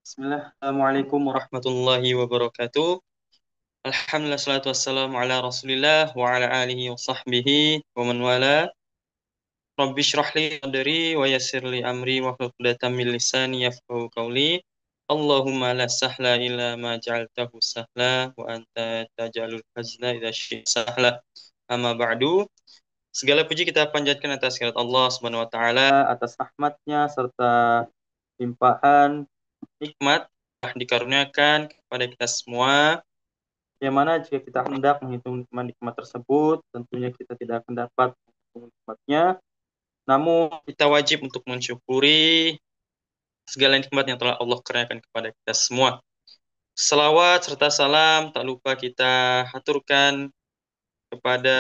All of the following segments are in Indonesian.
Bismillah. Assalamualaikum warahmatullahi wabarakatuh. Alhamdulillah salatu wassalamu ala Rasulillah wa ala alihi wa sahbihi wa man wala. Rabbi shrah li sadri wa yassir li amri wa hlul 'uqdatam min lisani yafqahu qawli. Allahumma la sahla illa ma ja'altahu sahla wa anta taj'alul hazna idza syi'ta sahla. Amma ba'du. Segala puji kita panjatkan atas kehadirat Allah Subhanahu wa taala, atas rahmatnya serta limpahan nikmat telah dikaruniakan kepada kita semua, yang mana jika kita hendak menghitung nikmat tersebut, tentunya kita tidak akan dapat menghitung nikmatnya, namun kita wajib untuk mensyukuri segala nikmat yang telah Allah karuniakan kepada kita semua. Salawat serta salam tak lupa kita haturkan kepada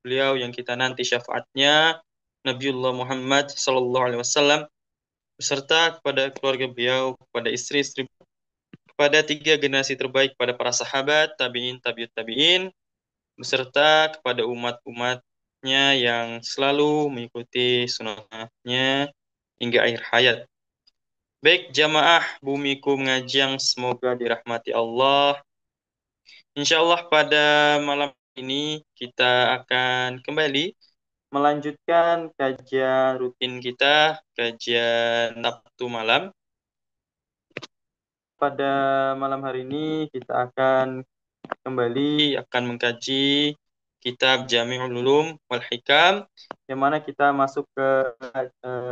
beliau yang kita nanti syafaatnya, Nabiullah Muhammad sallallahu alaihi wasallam, beserta kepada keluarga beliau, kepada istri-istri, kepada tiga generasi terbaik, pada para sahabat, tabi'in, tabi'ut tabi'in, beserta kepada umat-umatnya yang selalu mengikuti sunnahnya hingga akhir hayat. Baik jamaah Bumiku Mengaji, semoga dirahmati Allah. Insya Allah pada malam ini kita akan kembali melanjutkan kajian rutin kita, kajian Sabtu malam. Pada malam hari ini kita akan kembali mengkaji kitab Jami'ul Ulum wal Hikam, yang mana kita masuk ke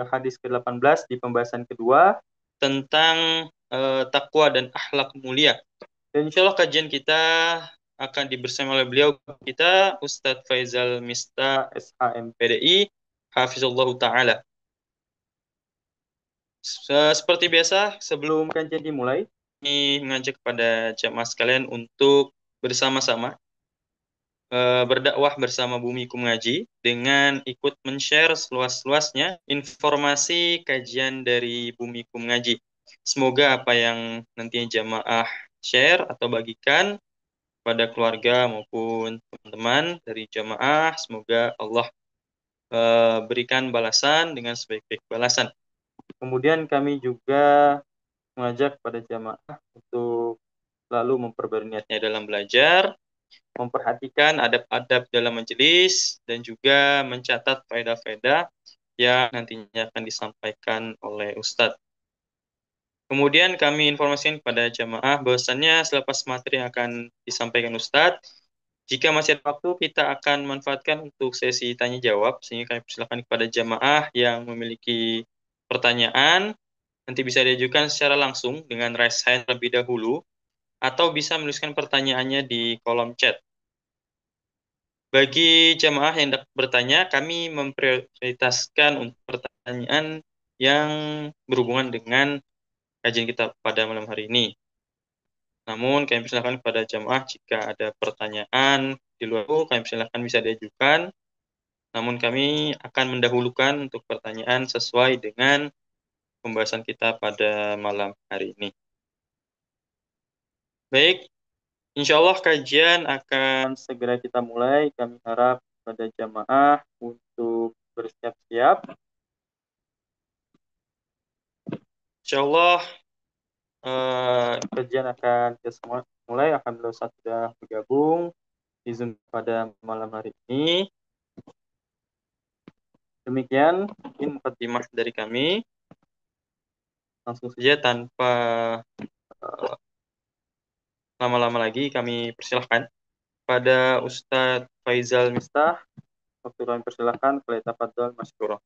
hadis ke-18 di pembahasan kedua tentang takwa dan akhlak mulia. Dan insya Allah kajian kita akan dibersama oleh beliau kita, Ustadz Faizal Mista SHM PDI Hafizullah Ta'ala. Seperti biasa, sebelum kajian dimulai, ini mengajak kepada jamaah sekalian untuk bersama-sama berdakwah bersama Bumiku Mengaji dengan ikut men-share seluas-luasnya informasi kajian dari Bumiku Mengaji. Semoga apa yang nantinya jamaah share atau bagikan pada keluarga maupun teman-teman dari jamaah, semoga Allah berikan balasan dengan sebaik-baik balasan. Kemudian kami juga mengajak pada jamaah untuk selalu memperbarui niatnya dalam belajar, memperhatikan adab-adab dalam majelis, dan juga mencatat faedah-faedah yang nantinya akan disampaikan oleh Ustadz. Kemudian kami informasikan kepada jamaah bahwasannya selepas materi yang akan disampaikan Ustadz, jika masih ada waktu, kita akan manfaatkan untuk sesi tanya jawab, sehingga kami persilakan kepada jamaah yang memiliki pertanyaan, nanti bisa diajukan secara langsung dengan raise hand terlebih dahulu, atau bisa menuliskan pertanyaannya di kolom chat. Bagi jamaah yang hendak bertanya, kami memprioritaskan untuk pertanyaan yang berhubungan dengan kajian kita pada malam hari ini. Namun, kami persilakan kepada jamaah jika ada pertanyaan di luar itu, kami persilakan bisa diajukan. Namun, kami akan mendahulukan untuk pertanyaan sesuai dengan pembahasan kita pada malam hari ini. Baik, insya Allah kajian akan segera kita mulai. Kami harap pada jamaah untuk bersiap-siap. Insya Allah kajian akan kita semua mulai. Alhamdulillah sudah bergabung di Zoom pada malam hari ini. Demikian mungkin mukadimah dari kami. Langsung saja tanpa lama-lama lagi kami persilahkan pada Ustadz Faizal Mistah. Waktu kami persilahkan, falyatafaddal masykurah.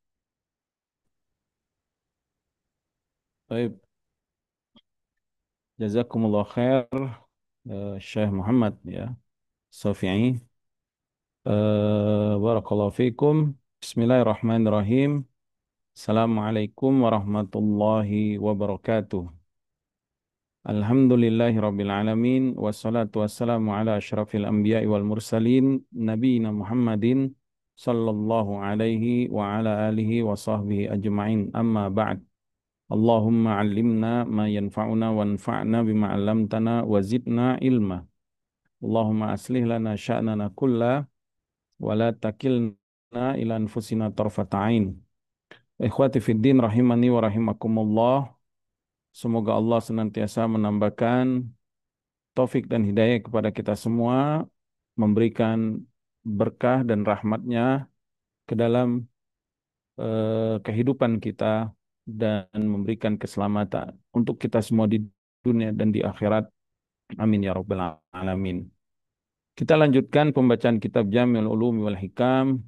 Baik, jazakumullah khair, Syekh Muhammad ya, Syafi'i. Barakallahu fikum. Bismillahirrahmanirrahim. Assalamualaikum warahmatullahi wabarakatuh. Alhamdulillahi rabbil alamin. Wassalatu wassalamu ala asyrafil anbiya'i wal mursalin. Nabiyina Muhammadin sallallahu alaihi wa ala alihi wa sahbihi ajma'in. Amma ba'd. Allahumma allimna ma yanfa'una wanfa'na bima 'allamtana wa zidna ilma. Allahumma aslih lana sya'nana kulla wa la takilna ila anfusina tarfata ain. Ikhwati fid din rahimani wa rahimakumullah. Semoga Allah senantiasa menambahkan taufik dan hidayah kepada kita semua, memberikan berkah dan rahmatnya ke dalam kehidupan kita dan memberikan keselamatan untuk kita semua di dunia dan di akhirat. Amin ya rabbal alamin. Kita lanjutkan pembacaan kitab Jami'ul Ulumi wal Hikam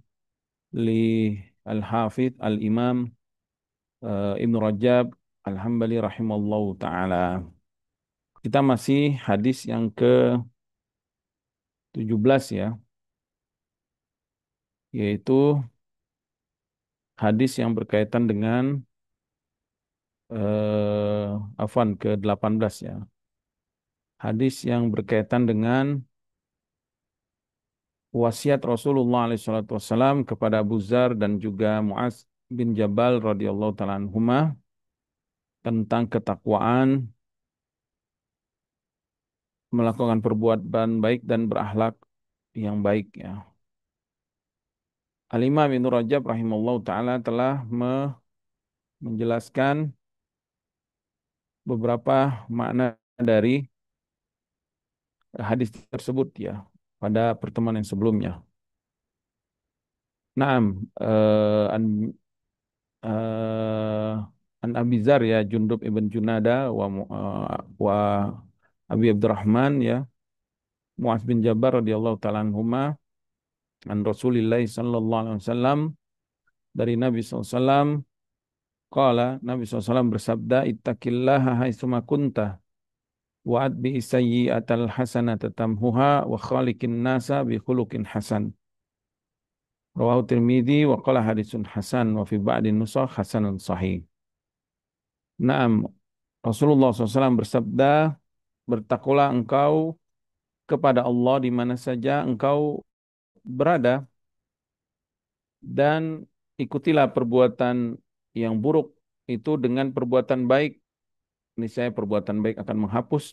li Al-Hafidh Al-Imam Ibnu Rajab Al-Hambali rahimallahu taala. Kita masih hadis yang ke-17 ya, yaitu hadis yang berkaitan dengan afwan ke-18 ya. Hadis yang berkaitan dengan wasiat Rasulullah SAW kepada Abu Zar dan juga Muaz bin Jabal radhiyallahu taala anhuma tentang ketakwaan, melakukan perbuatan baik dan berakhlak yang baik ya. Al-Imam Ibnu Rajab rahimahullah taala telah menjelaskan beberapa makna dari hadis tersebut ya pada pertemuan yang sebelumnya. Naam, an eh, an Abi Zar ya Jundub ibn Junada wa Abi Abdurrahman ya Muaz bin Jabal radhiyallahu taala anhuma an Rasulillah sallallahu alaihi wasallam dari Nabi SAW qala Nabi SAW bersabda ittaqillaha haitsuma kunta wa'ad bi sayyi'atal hasanata tamhuha wa khaliqin nasa bi khuluqin hasan. Rawahu Tirmidzi wa qala hadisun hasan wa fi ba'di nusakh hasanun sahih. Naam, Rasulullah SAW bersabda, bertakwalah engkau kepada Allah di mana saja engkau berada dan ikutilah perbuatan yang buruk itu dengan perbuatan baik. Niscaya perbuatan baik akan menghapus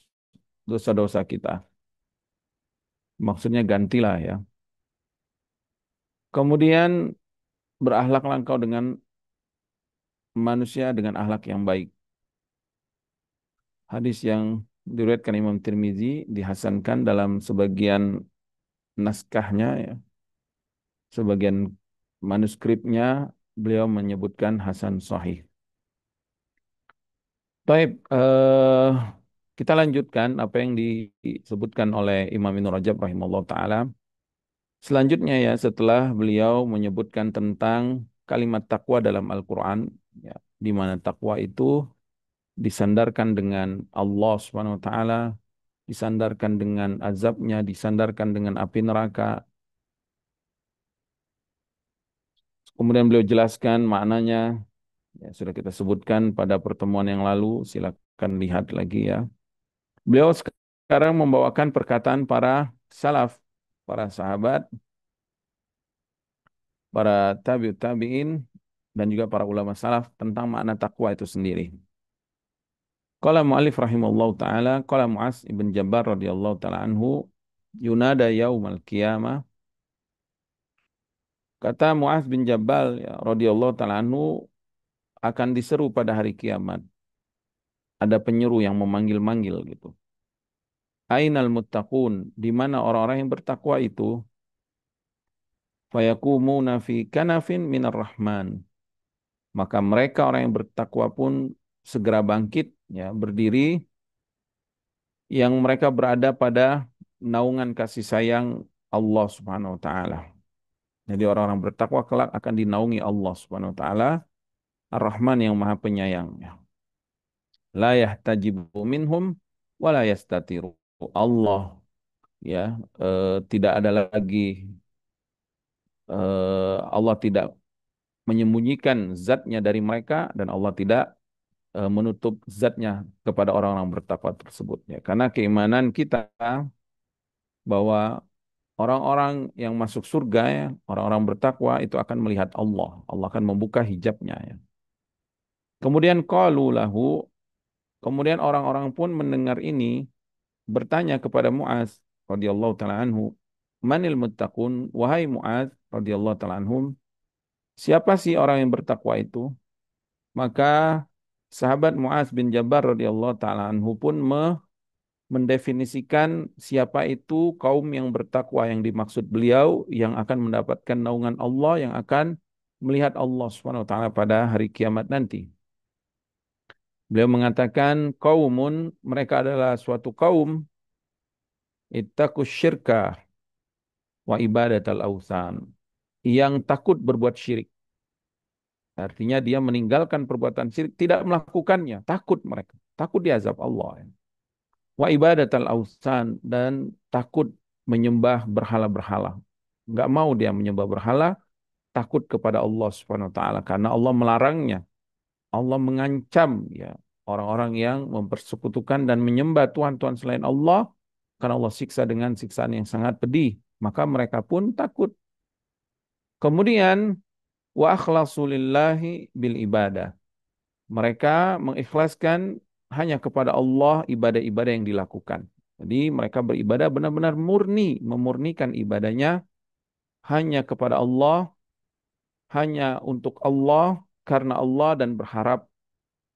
dosa-dosa kita. Maksudnya gantilah ya. Kemudian berakhlaklah engkau dengan manusia dengan akhlak yang baik. Hadis yang diriwayatkan Imam Tirmizi dihasankan dalam sebagian naskahnya ya. Sebagian manuskripnya beliau menyebutkan Hasan Sahih. Baik, kita lanjutkan apa yang disebutkan oleh Imam Ibnu Rajab rahimahullah taala. Selanjutnya ya setelah beliau menyebutkan tentang kalimat takwa dalam Al-Qur'an ya, di mana takwa itu disandarkan dengan Allah Subhanahu wa taala, disandarkan dengan azabnya, disandarkan dengan api neraka. Kemudian beliau jelaskan maknanya, ya, sudah kita sebutkan pada pertemuan yang lalu, silakan lihat lagi ya. Beliau sekarang membawakan perkataan para salaf, para sahabat, para tabi'ut tabi'in, dan juga para ulama salaf tentang makna takwa itu sendiri. Qala mu'alif rahimahullahu ta'ala, qala Mu'az ibn Jabbar radhiyallahu ta'ala anhu, yunada yaumal qiyamah. Kata Mu'az bin Jabal ya, radhiyallahu ta'ala anhu, akan diseru pada hari kiamat. Ada penyeru yang memanggil-manggil gitu. Ainal muttaqun, di mana orang-orang yang bertakwa itu? Fayakumuna fi kanafin minar rahman. Maka mereka orang yang bertakwa pun segera bangkit ya, berdiri yang mereka berada pada naungan kasih sayang Allah Subhanahu wa taala. Jadi orang-orang bertakwa kelak akan dinaungi Allah Subhanahu wa taala, Ar-Rahman yang Maha Penyayang ya. La yahtajibu minhum wa la yastatiru. Allah ya tidak ada lagi Allah tidak menyembunyikan zatnya dari mereka dan Allah tidak menutup zatnya kepada orang-orang bertakwa tersebut ya. Karena keimanan kita bahwa orang-orang yang masuk surga ya, orang-orang bertakwa itu akan melihat Allah. Allah akan membuka hijabnya ya. Kemudian qalu lahu, kemudian orang-orang pun mendengar ini bertanya kepada Muaz radhiyallahu taala anhu, "Manil muttaqun?" Wahai Muaz radhiyallahu taala anhum, siapa sih orang yang bertakwa itu? Maka sahabat Muaz bin Jabal radhiyallahu taala anhu pun mendefinisikan siapa itu kaum yang bertakwa yang dimaksud beliau yang akan mendapatkan naungan Allah yang akan melihat Allah Subhanahu wa taala pada hari kiamat nanti. Beliau mengatakan kaumun mereka adalah suatu kaum ittaqus syirka wa ibadatal authan yang takut berbuat syirik. Artinya dia meninggalkan perbuatan syirik, tidak melakukannya, takut mereka, takut diazab Allah. Wa ibadatal authan dan takut menyembah berhala-berhala. Enggak mau dia menyembah berhala, takut kepada Allah Subhanahu wa taala karena Allah melarangnya. Allah mengancam ya orang-orang yang mempersekutukan dan menyembah Tuhan-Tuhan selain Allah karena Allah siksa dengan siksaan yang sangat pedih. Maka mereka pun takut. Kemudian wa akhlasu lillahi bil ibadah. Mereka mengikhlaskan hanya kepada Allah ibadah-ibadah yang dilakukan. Jadi mereka beribadah benar-benar murni, memurnikan ibadahnya hanya kepada Allah, hanya untuk Allah, karena Allah dan berharap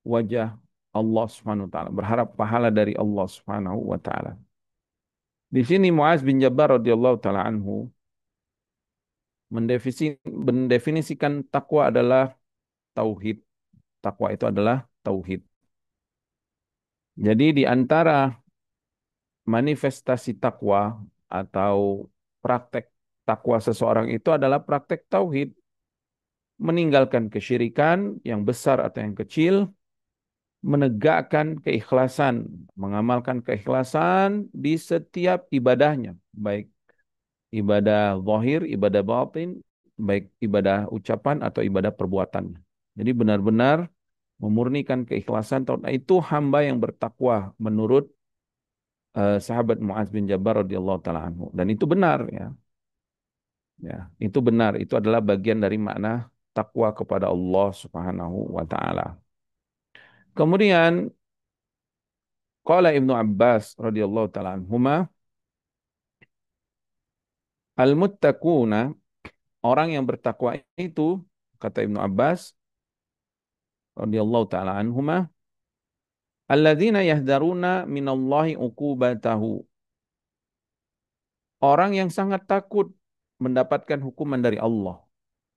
wajah Allah Subhanahu wa taala, berharap pahala dari Allah Subhanahu wa taala. Di sini Muaz bin Jabal radhiyallahu taala anhu mendefinisikan takwa adalah tauhid. Takwa itu adalah tauhid. Jadi di antara manifestasi takwa atau praktek takwa seseorang itu adalah praktek tauhid, meninggalkan kesyirikan yang besar atau yang kecil, menegakkan keikhlasan, mengamalkan keikhlasan di setiap ibadahnya, baik ibadah zahir, ibadah batin, baik ibadah ucapan atau ibadah perbuatan. Jadi benar-benar memurnikan keikhlasan. Itu hamba yang bertakwa menurut sahabat Muaz bin Jabal radhiyallahu taala anhu. Dan itu benar ya. Ya, itu benar. Itu adalah bagian dari makna takwa kepada Allah Subhanahu wa taala. Kemudian qala Ibnu Abbas radhiyallahu taala anhuma al-muttaquna orang yang bertakwa itu kata Ibnu Abbas radhiyallahu taala anhuma alladzina yahdaruna minallahi uqubatahu orang yang sangat takut mendapatkan hukuman dari Allah.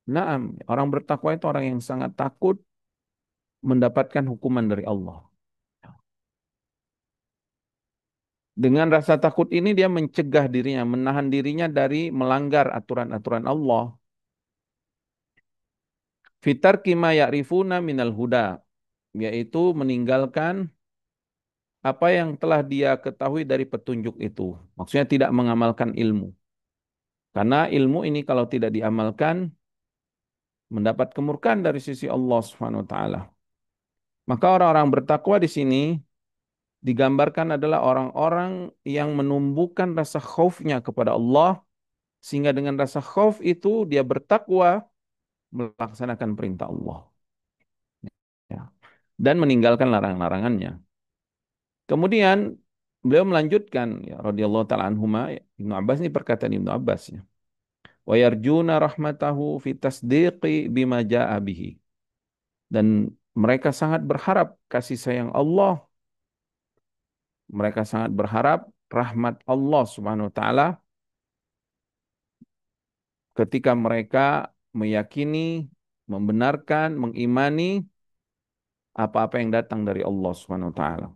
Naam, orang bertakwa itu orang yang sangat takut mendapatkan hukuman dari Allah. Dengan rasa takut ini dia mencegah dirinya, menahan dirinya dari melanggar aturan-aturan Allah. Fitar kima ya'rifuna minal huda, yaitu meninggalkan apa yang telah dia ketahui dari petunjuk itu. Maksudnya tidak mengamalkan ilmu. Karena ilmu ini kalau tidak diamalkan, mendapat kemurkaan dari sisi Allah Subhanahu wa taala. Maka orang-orang bertakwa di sini digambarkan adalah orang-orang yang menumbuhkan rasa khaufnya kepada Allah, sehingga dengan rasa khauf itu dia bertakwa melaksanakan perintah Allah. Ya. Dan meninggalkan larangan-larangannya. Kemudian beliau melanjutkan ya radhiyallahu taala anhuma Ibnu Abbas ini perkataan Ibnu Abbas ya. Wa yarjuna rahmatahu fi tasdiqi bima jaa bihi. Dan mereka sangat berharap kasih sayang Allah. Mereka sangat berharap rahmat Allah Subhanahu wa taala ketika mereka meyakini, membenarkan, mengimani apa-apa yang datang dari Allah Subhanahu wa taala.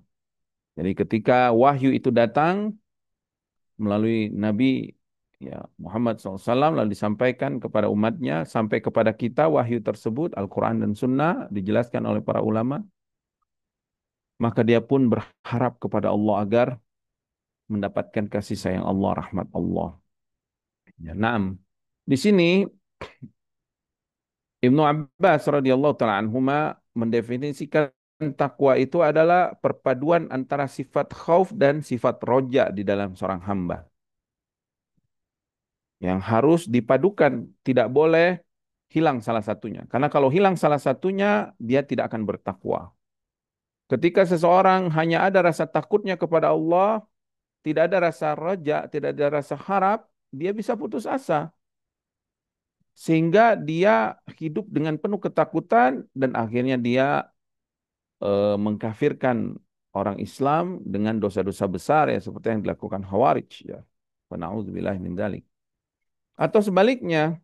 Jadi ketika wahyu itu datang melalui Nabi ya Muhammad SAW lalu disampaikan kepada umatnya sampai kepada kita wahyu tersebut Al-Quran dan Sunnah dijelaskan oleh para ulama, maka dia pun berharap kepada Allah agar mendapatkan kasih sayang Allah, rahmat Allah. Ya, naam. Di sini Ibnu Abbas radhiyallahu taala anhuma mendefinisikan takwa itu adalah perpaduan antara sifat khauf dan sifat roja di dalam seorang hamba. Yang harus dipadukan, tidak boleh hilang salah satunya. Karena kalau hilang salah satunya, dia tidak akan bertakwa. Ketika seseorang hanya ada rasa takutnya kepada Allah, tidak ada rasa raja, tidak ada rasa harap, dia bisa putus asa. Sehingga dia hidup dengan penuh ketakutan dan akhirnya dia mengkafirkan orang Islam dengan dosa-dosa besar ya seperti yang dilakukan Khawarij ya. Wa na'udzubillahi min dzalik. Atau sebaliknya,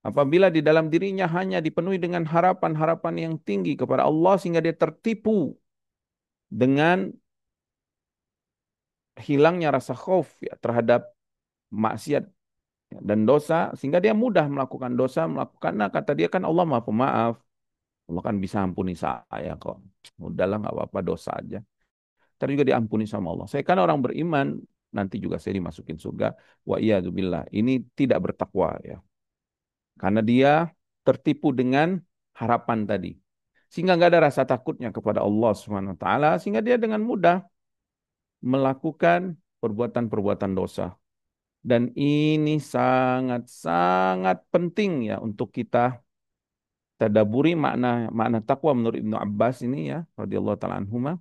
apabila di dalam dirinya hanya dipenuhi dengan harapan-harapan yang tinggi kepada Allah sehingga dia tertipu dengan hilangnya rasa khauf ya, terhadap maksiat dan dosa sehingga dia mudah melakukan dosa, melakukan, nah kata dia kan Allah Maha Pemaaf. Allah kan bisa ampuni saya kok. Udahlah nggak apa-apa dosa aja. Ntar juga diampuni sama Allah. Saya kan orang beriman, nanti juga saya dimasukin surga. Wa iyadzubillah. Ini tidak bertakwa ya. Karena dia tertipu dengan harapan tadi. Sehingga nggak ada rasa takutnya kepada Allah Subhanahu wa taala sehingga dia dengan mudah melakukan perbuatan-perbuatan dosa. Dan ini sangat-sangat penting ya untuk kita tadaburi makna makna takwa menurut Ibnu Abbas ini ya radhiyallahu taala anhuma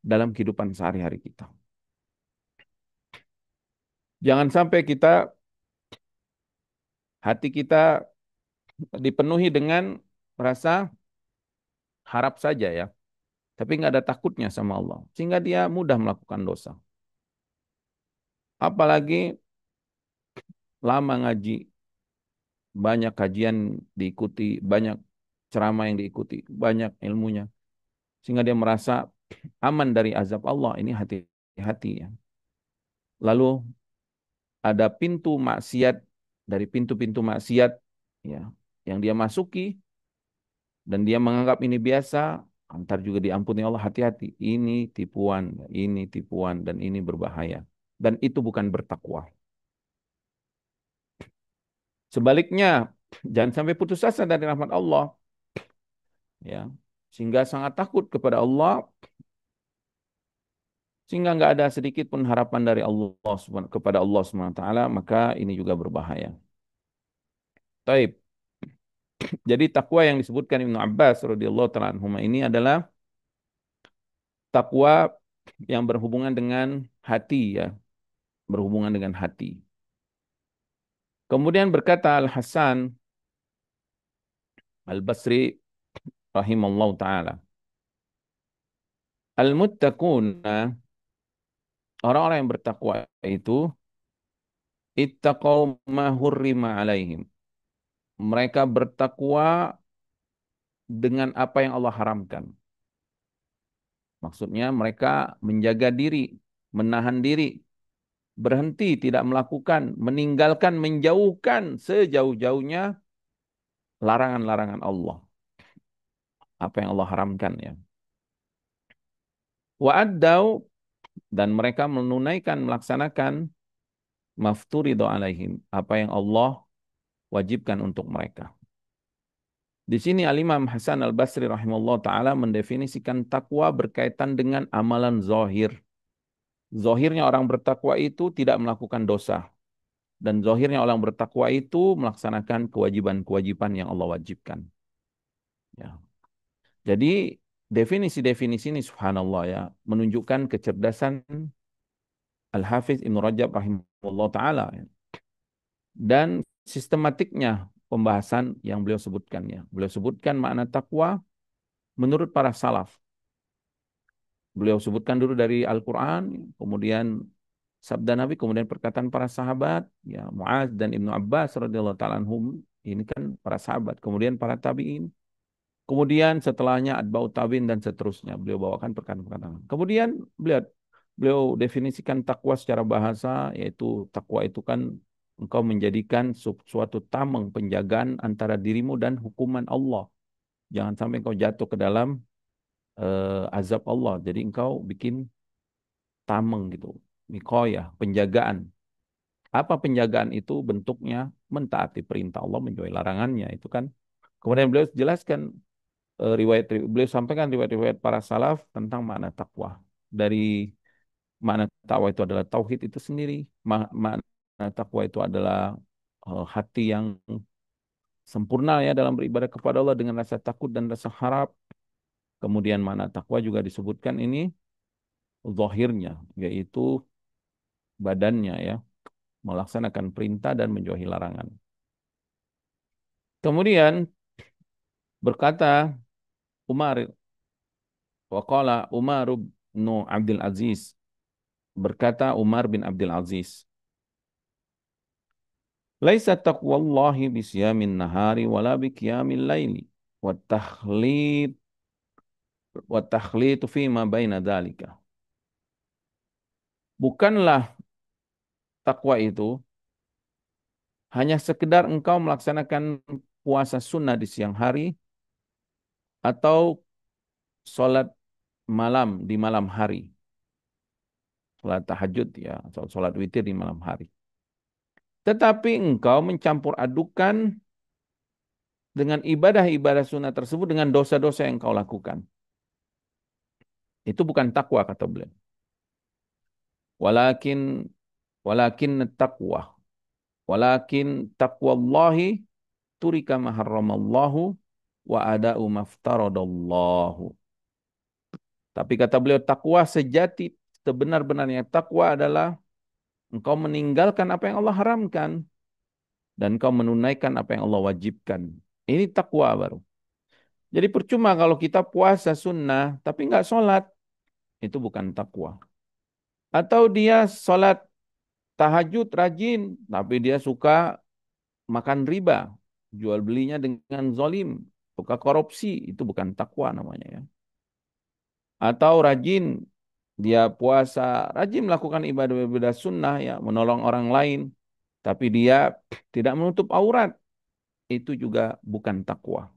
dalam kehidupan sehari-hari kita. Jangan sampai hati kita dipenuhi dengan rasa harap saja ya, tapi nggak ada takutnya sama Allah, sehingga dia mudah melakukan dosa. Apalagi lama ngaji, banyak kajian diikuti, banyak ceramah yang diikuti, banyak ilmunya, sehingga dia merasa aman dari azab Allah. Ini hati-hati ya. Lalu ada pintu maksiat dari pintu-pintu maksiat ya yang dia masuki dan dia menganggap ini biasa, antar juga diampuni Allah. Hati-hati, ini tipuan dan ini berbahaya dan itu bukan bertakwa. Sebaliknya, jangan sampai putus asa dari rahmat Allah ya, sehingga sangat takut kepada Allah sehingga nggak ada sedikit pun harapan dari Allah kepada Allah Subhanahu wa taala, maka ini juga berbahaya. Taib. Jadi takwa yang disebutkan Ibnu Abbas radhiyallahu taala anhuma ini adalah takwa yang berhubungan dengan hati ya, berhubungan dengan hati. Kemudian berkata Al-Hasan Al-Basri rahimallahu taala, al-muttaquna, orang-orang yang bertakwa itu ittaqau ma hurrima alaihim. Mereka bertakwa dengan apa yang Allah haramkan. Maksudnya mereka menjaga diri, menahan diri, berhenti tidak melakukan, meninggalkan, menjauhkan sejauh-jauhnya larangan-larangan Allah. Apa yang Allah haramkan ya. Wa'addau, dan mereka menunaikan, melaksanakan mafturidu alaihim, apa yang Allah wajibkan untuk mereka. Di sini Al-Imam Hasan Al-Basri rahimahullah ta'ala mendefinisikan takwa berkaitan dengan amalan zahir. Zahirnya orang bertakwa itu tidak melakukan dosa. Dan zahirnya orang bertakwa itu melaksanakan kewajiban-kewajiban yang Allah wajibkan. Ya. Jadi definisi-definisi ini subhanallah ya, menunjukkan kecerdasan Al-Hafiz Ibnu Rajab rahimahullah ta'ala ya. Dan sistematiknya pembahasan yang beliau sebutkannya. Beliau sebutkan makna takwa menurut para salaf. Beliau sebutkan dulu dari Al-Quran, kemudian sabda Nabi, kemudian perkataan para sahabat, ya Muaz dan Ibnu Abbas radhiyallahu taala anhum, ini kan para sahabat, kemudian para tabi'in, kemudian setelahnya atba'ut tabi'in dan seterusnya. Beliau bawakan perkataan-perkataan. Kemudian beliau beliau definisikan takwa secara bahasa, yaitu takwa itu kan engkau menjadikan suatu tameng penjagaan antara dirimu dan hukuman Allah. Jangan sampai engkau jatuh ke dalam azab Allah. Jadi engkau bikin tameng gitu, mikoyah, penjagaan. Apa penjagaan itu? Bentuknya mentaati perintah Allah, menjauhi larangannya. Itu kan. Kemudian beliau jelaskan beliau sampaikan riwayat-riwayat para salaf tentang makna takwa. Dari makna takwa itu adalah tauhid itu sendiri. Makna takwa itu adalah hati yang sempurna ya dalam beribadah kepada Allah dengan rasa takut dan rasa harap. Kemudian makna takwa juga disebutkan ini zahirnya, yaitu badannya ya, melaksanakan perintah dan menjauhi larangan. Kemudian berkata Umar Waqala Umar bin Abdul Aziz, berkata Umar bin Abdul Aziz, "Laisa taqwallahi bisyamin nahari wala biqiyamil laili wa takhlit fi ma baina dzalika." Bukanlah takwa itu hanya sekedar engkau melaksanakan puasa sunnah di siang hari atau sholat malam di malam hari, sholat tahajud ya, atau sholat witir di malam hari. Tetapi engkau mencampur adukan dengan ibadah-ibadah sunnah tersebut dengan dosa-dosa yang engkau lakukan. Itu bukan takwa kata beliau. Walakin walakin taqwa. Walakin taqwallahi turika ma harramallahu wa ada'u maftaradallahu. Tapi kata beliau takwa sejati, sebenar-benarnya takwa adalah engkau meninggalkan apa yang Allah haramkan dan engkau menunaikan apa yang Allah wajibkan. Ini takwa baru. Jadi percuma kalau kita puasa sunnah tapi nggak sholat, itu bukan takwa. Atau dia sholat tahajud rajin, tapi dia suka makan riba, jual belinya dengan zolim, suka korupsi, itu bukan takwa namanya ya. Atau rajin, dia puasa, rajin melakukan ibadah-ibadah sunnah ya, menolong orang lain, tapi dia tidak menutup aurat, itu juga bukan takwa.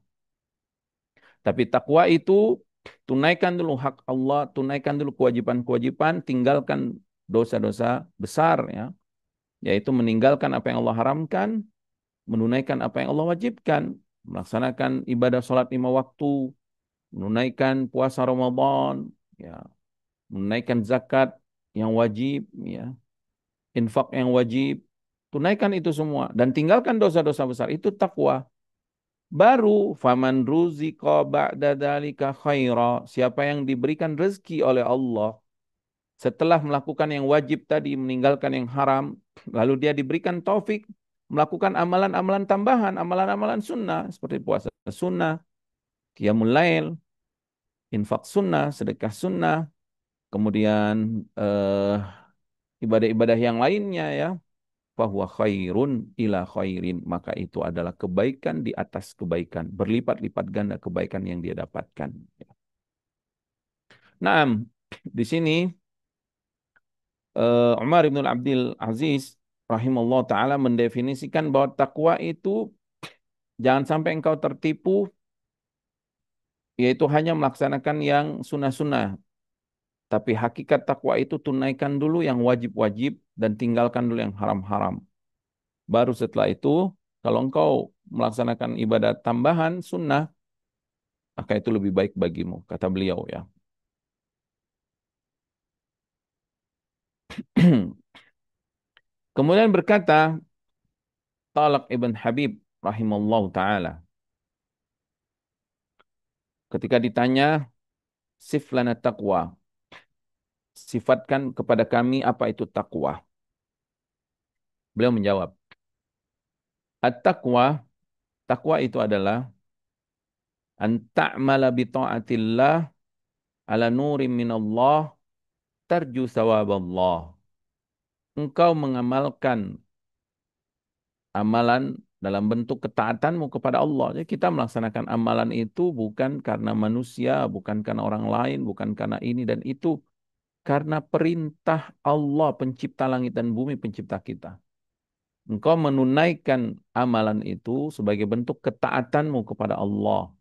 Tapi takwa itu tunaikan dulu hak Allah, tunaikan dulu kewajiban-kewajiban, tinggalkan dosa-dosa besar ya, yaitu meninggalkan apa yang Allah haramkan, menunaikan apa yang Allah wajibkan, melaksanakan ibadah sholat 5 waktu, menunaikan puasa Ramadan, ya, menunaikan zakat yang wajib, ya, infak yang wajib, tunaikan itu semua dan tinggalkan dosa-dosa besar, itu takwa. Baru faman ruziqa ba'da dzalika khaira, siapa yang diberikan rezeki oleh Allah setelah melakukan yang wajib tadi, meninggalkan yang haram, lalu dia diberikan taufik melakukan amalan-amalan tambahan, amalan-amalan sunnah seperti puasa sunnah, qiyamul lail, infak sunnah, sedekah sunnah, kemudian ibadah-ibadah yang lainnya ya, fahuwa khairun ila khairin, maka itu adalah kebaikan di atas kebaikan, berlipat-lipat ganda kebaikan yang dia dapatkan. Nah, di sini Umar bin Abdul Aziz rahimahullah taala mendefinisikan bahwa takwa itu jangan sampai engkau tertipu, yaitu hanya melaksanakan yang sunnah-sunnah. Tapi hakikat takwa itu tunaikan dulu yang wajib-wajib dan tinggalkan dulu yang haram-haram. Baru setelah itu, kalau engkau melaksanakan ibadah tambahan sunnah, maka itu lebih baik bagimu, kata beliau ya. Kemudian berkata Talaq ibn Habib rahimallahu taala ketika ditanya sif lana taqwa, sifatkan kepada kami apa itu takwa. Beliau menjawab, at-taqwa, takwa itu adalah an ta'mala bi ta'atillah ala nurim minallah tarju sawaballah. Engkau mengamalkan amalan dalam bentuk ketaatanmu kepada Allah. Jadi kita melaksanakan amalan itu bukan karena manusia, bukan karena orang lain, bukan karena ini dan itu, karena perintah Allah pencipta langit dan bumi, pencipta kita. Engkau menunaikan amalan itu sebagai bentuk ketaatanmu kepada Allah.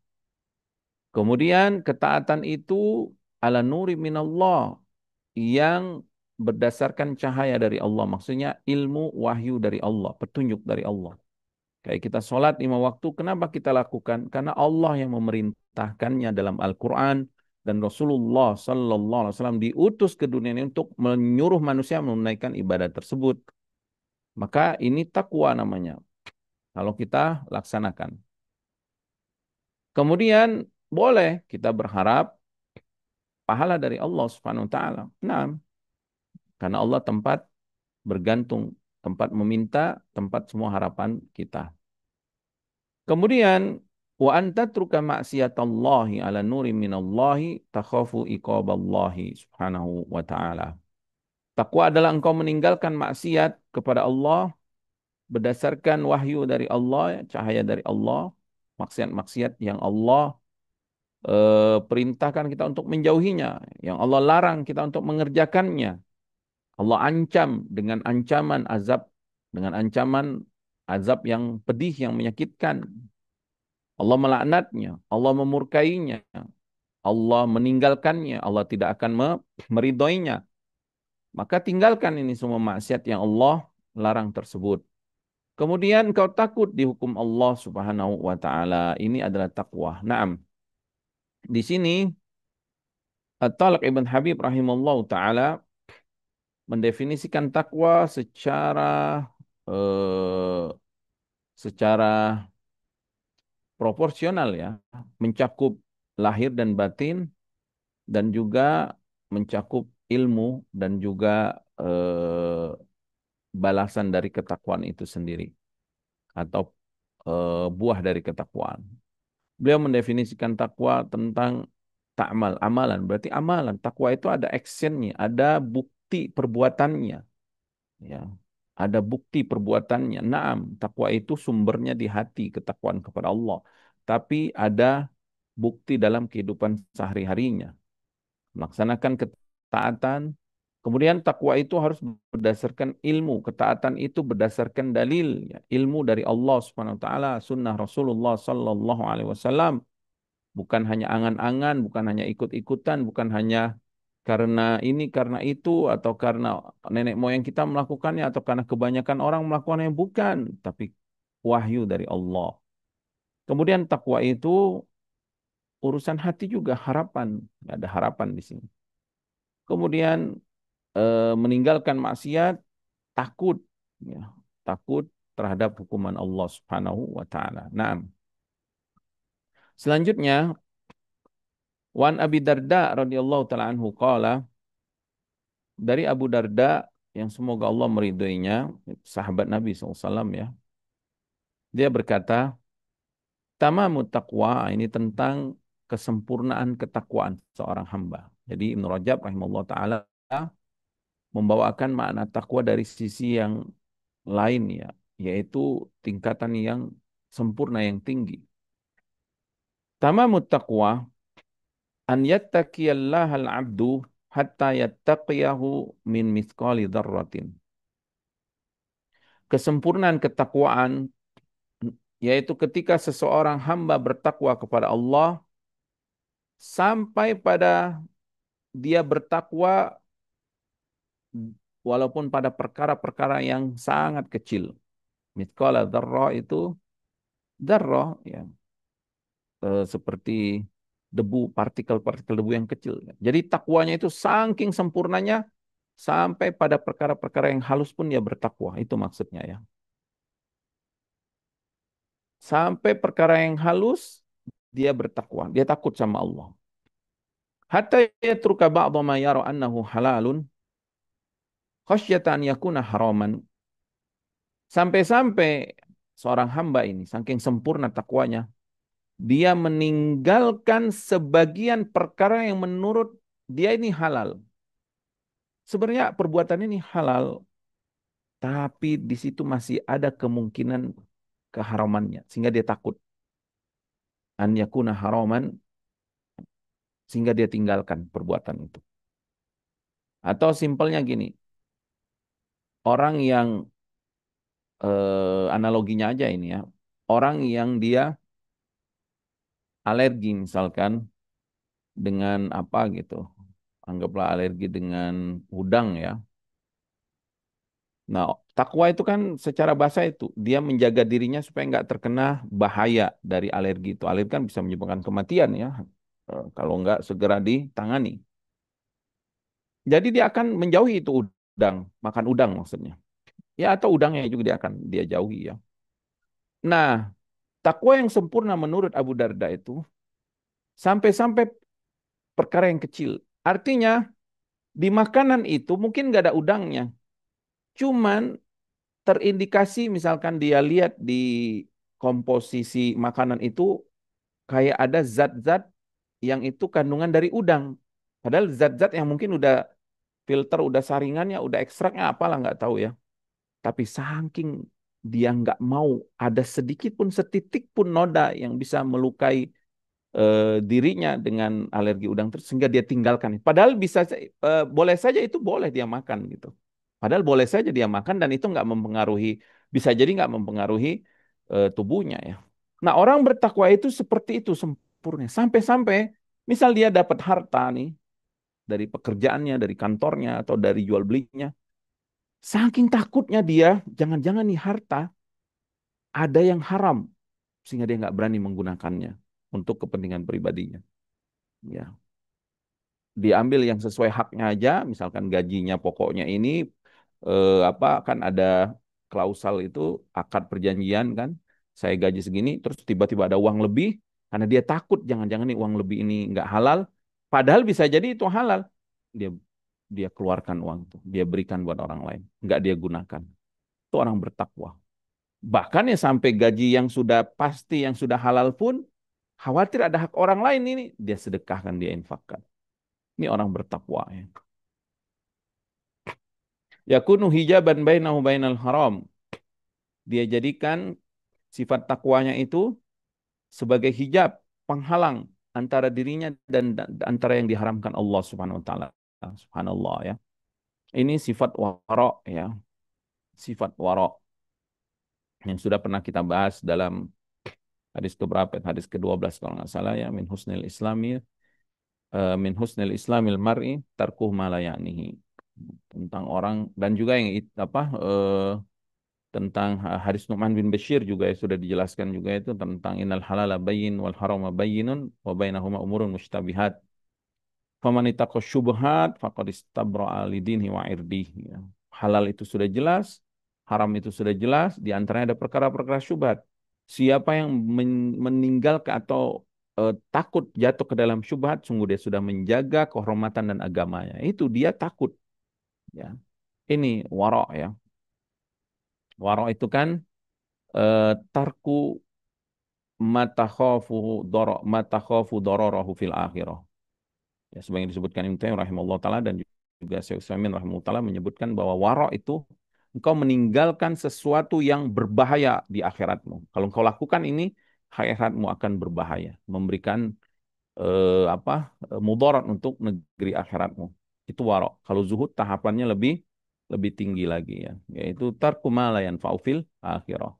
Kemudian ketaatan itu ala nuri minallah, yang berdasarkan cahaya dari Allah. Maksudnya ilmu wahyu dari Allah, petunjuk dari Allah. Kayak kita sholat 5 waktu, kenapa kita lakukan? Karena Allah yang memerintahkannya dalam Al-Quran, dan Rasulullah Sallallahu Alaihi Wasallam diutus ke dunia ini untuk menyuruh manusia menunaikan ibadah tersebut. Maka ini takwa namanya, kalau kita laksanakan. Kemudian boleh kita berharap pahala dari Allah Subhanahu Wa Taala. Nah, karena Allah tempat bergantung, tempat meminta, tempat semua harapan kita. Kemudian Wa anta truka maksiatallahi ala nuri minallahi takhafu iqaballahi subhanahu wa ta'ala. Takwa adalah engkau meninggalkan maksiat kepada Allah berdasarkan wahyu dari Allah, cahaya dari Allah, maksiat-maksiat yang Allah perintahkan kita untuk menjauhinya, yang Allah larang kita untuk mengerjakannya. Allah ancam dengan ancaman azab, dengan ancaman azab yang pedih, yang menyakitkan. Allah melaknatnya, Allah memurkainya, Allah meninggalkannya, Allah tidak akan meridhoinya. Maka tinggalkan ini semua maksiat yang Allah larang tersebut. Kemudian kau takut dihukum Allah Subhanahu wa taala. Ini adalah takwa. Naam. Di sini At-Talq Ibn Habib rahimahullah taala mendefinisikan takwa eh, secara proporsional ya, mencakup lahir dan batin dan juga mencakup ilmu dan juga balasan dari ketakwaan itu sendiri atau buah dari ketakwaan. Beliau mendefinisikan takwa tentang ta'mal, amalan. Berarti amalan, takwa itu ada actionnya, ada bukti perbuatannya. Ya, ada bukti perbuatannya. Naam, takwa itu sumbernya di hati, ketakwaan kepada Allah. Tapi ada bukti dalam kehidupan sehari-harinya. Melaksanakan ketaatan. Kemudian takwa itu harus berdasarkan ilmu. Ketaatan itu berdasarkan dalil. Ya. Ilmu dari Allah Subhanahu wa taala, sunnah Rasulullah sallallahu alaihi wasallam. Bukan hanya angan-angan, bukan hanya ikut-ikutan, bukan hanya karena ini, karena itu, atau karena nenek moyang kita melakukannya, atau karena kebanyakan orang melakukannya, bukan. Tapi wahyu dari Allah. Kemudian takwa itu urusan hati juga, harapan. Ada harapan di sini. Kemudian meninggalkan maksiat, takut. Ya, takut terhadap hukuman Allah Subhanahu wa taala. Naam. Selanjutnya, Wan Abi Darda radhiyallahu taala anhu qala, dari Abu Darda yang semoga Allah meridhoinya, sahabat Nabi SAW ya. Dia berkata, tamamut taqwa, ini tentang kesempurnaan ketakwaan seorang hamba. Jadi Ibnu Rajab rahimahullah taala membawakan makna takwa dari sisi yang lain ya, yaitu tingkatan yang sempurna yang tinggi. Tamamut taqwa an yattaqiyallaha al-'abdu hatta yattaqiyahu min mithqali dzarratin. Kesempurnaan ketakwaan yaitu ketika seseorang hamba bertakwa kepada Allah sampai pada dia bertakwa walaupun pada perkara-perkara yang sangat kecil. Mithqala dzarrah itu dzarrah ya, seperti debu, partikel-partikel debu yang kecil. Jadi takwanya itu saking sempurnanya sampai pada perkara-perkara yang halus pun dia bertakwa. Itu maksudnya ya. Sampai perkara yang halus dia bertakwa, dia takut sama Allah. Hatta yatruka ba'dha ma yara annahu halalun khasyatan yakuna haraman. Sampai-sampai seorang hamba ini saking sempurna takwanya, dia meninggalkan sebagian perkara yang menurut dia ini halal. Sebenarnya perbuatan ini halal, tapi di situ masih ada kemungkinan keharamannya, sehingga dia takut an yakuna haraman, sehingga dia tinggalkan perbuatan itu. Atau simpelnya gini, orang yang analoginya aja ini ya, orang yang dia alergi misalkan dengan apa gitu, anggaplah alergi dengan udang ya. Nah, takwa itu kan secara bahasa itu dia menjaga dirinya supaya nggak terkena bahaya dari alergi itu. Alergi kan bisa menyebabkan kematian ya, kalau nggak segera ditangani. Jadi dia akan menjauhi itu udang, makan udang maksudnya. Ya atau udangnya juga dia jauhi ya. Nah, takwa yang sempurna menurut Abu Darda itu sampai-sampai perkara yang kecil. Artinya di makanan itu mungkin nggak ada udangnya, cuman terindikasi misalkan dia lihat di komposisi makanan itu kayak ada zat-zat yang itu kandungan dari udang. Padahal zat-zat yang mungkin udah filter, udah saringannya, udah ekstraknya apalah nggak tahu ya. Tapi saking dia nggak mau ada sedikit pun setitik pun noda yang bisa melukai dirinya dengan alergi udang terus sehingga dia tinggalkan. Padahal boleh saja itu boleh dia makan gitu. Padahal boleh saja dia makan dan itu nggak mempengaruhi, bisa jadi nggak mempengaruhi tubuhnya ya. Nah orang bertakwa itu seperti itu sempurna. Sampai-sampai misal dia dapat harta nih dari pekerjaannya, dari kantornya atau dari jual belinya. Saking takutnya dia, jangan-jangan nih harta ada yang haram sehingga dia nggak berani menggunakannya untuk kepentingan pribadinya. Ya, diambil yang sesuai haknya aja, misalkan gajinya pokoknya ini apa kan ada klausal itu akad perjanjian kan, saya gaji segini, terus tiba-tiba ada uang lebih karena dia takut jangan-jangan nih uang lebih ini nggak halal, padahal bisa jadi itu halal, dia dia keluarkan uang itu, dia berikan buat orang lain, nggak dia gunakan. Itu orang bertakwa. Bahkan ya sampai gaji yang sudah pasti, yang sudah halal pun, khawatir ada hak orang lain ini, dia sedekahkan, dia infakkan. Ini orang bertakwa ya. Yakunu hijaban bainahu bainal haram. Dia jadikan sifat takwanya itu sebagai hijab, penghalang antara dirinya dan antara yang diharamkan Allah Subhanahu wa taala. Subhanallah ya. Ini sifat wara ya, sifat wara yang sudah pernah kita bahas dalam hadis keberapa? Hadis ke-12 kalau nggak salah ya, min husnil islamil mar'i tarkuh ma la ya'nihi. Tentang orang dan juga yang tentang hadis Nu'man bin Bashir juga ya, sudah dijelaskan juga itu tentang innal halala bayyin wal harama bayyinun wa bainahuma umurun mushtabihat. Faman ittaqa syubhat faqad istabra'a lidinihi wa irdihi. Ya. Halal itu sudah jelas, haram itu sudah jelas, di antaranya ada perkara-perkara syubhat. Siapa yang meninggalkan atau takut jatuh ke dalam syubhat, sungguh dia sudah menjaga kehormatan dan agamanya. Itu dia takut. Ya. Ini warok ya. Warok itu kan tarku matakhafu dararahu fil akhirah. Ya, sebagaimana disebutkan Ibnu Taimiyah rahimahullah taala dan juga Syekh Utsaimin rahimahullah taala menyebutkan bahwa warok itu engkau meninggalkan sesuatu yang berbahaya di akhiratmu. Kalau engkau lakukan ini, akhiratmu akan berbahaya, memberikan mudarat untuk negeri akhiratmu. Itu warok. Kalau zuhud tahapannya lebih lebih tinggi lagi ya, yaitu tarku ma la yanfa'u fil akhirah.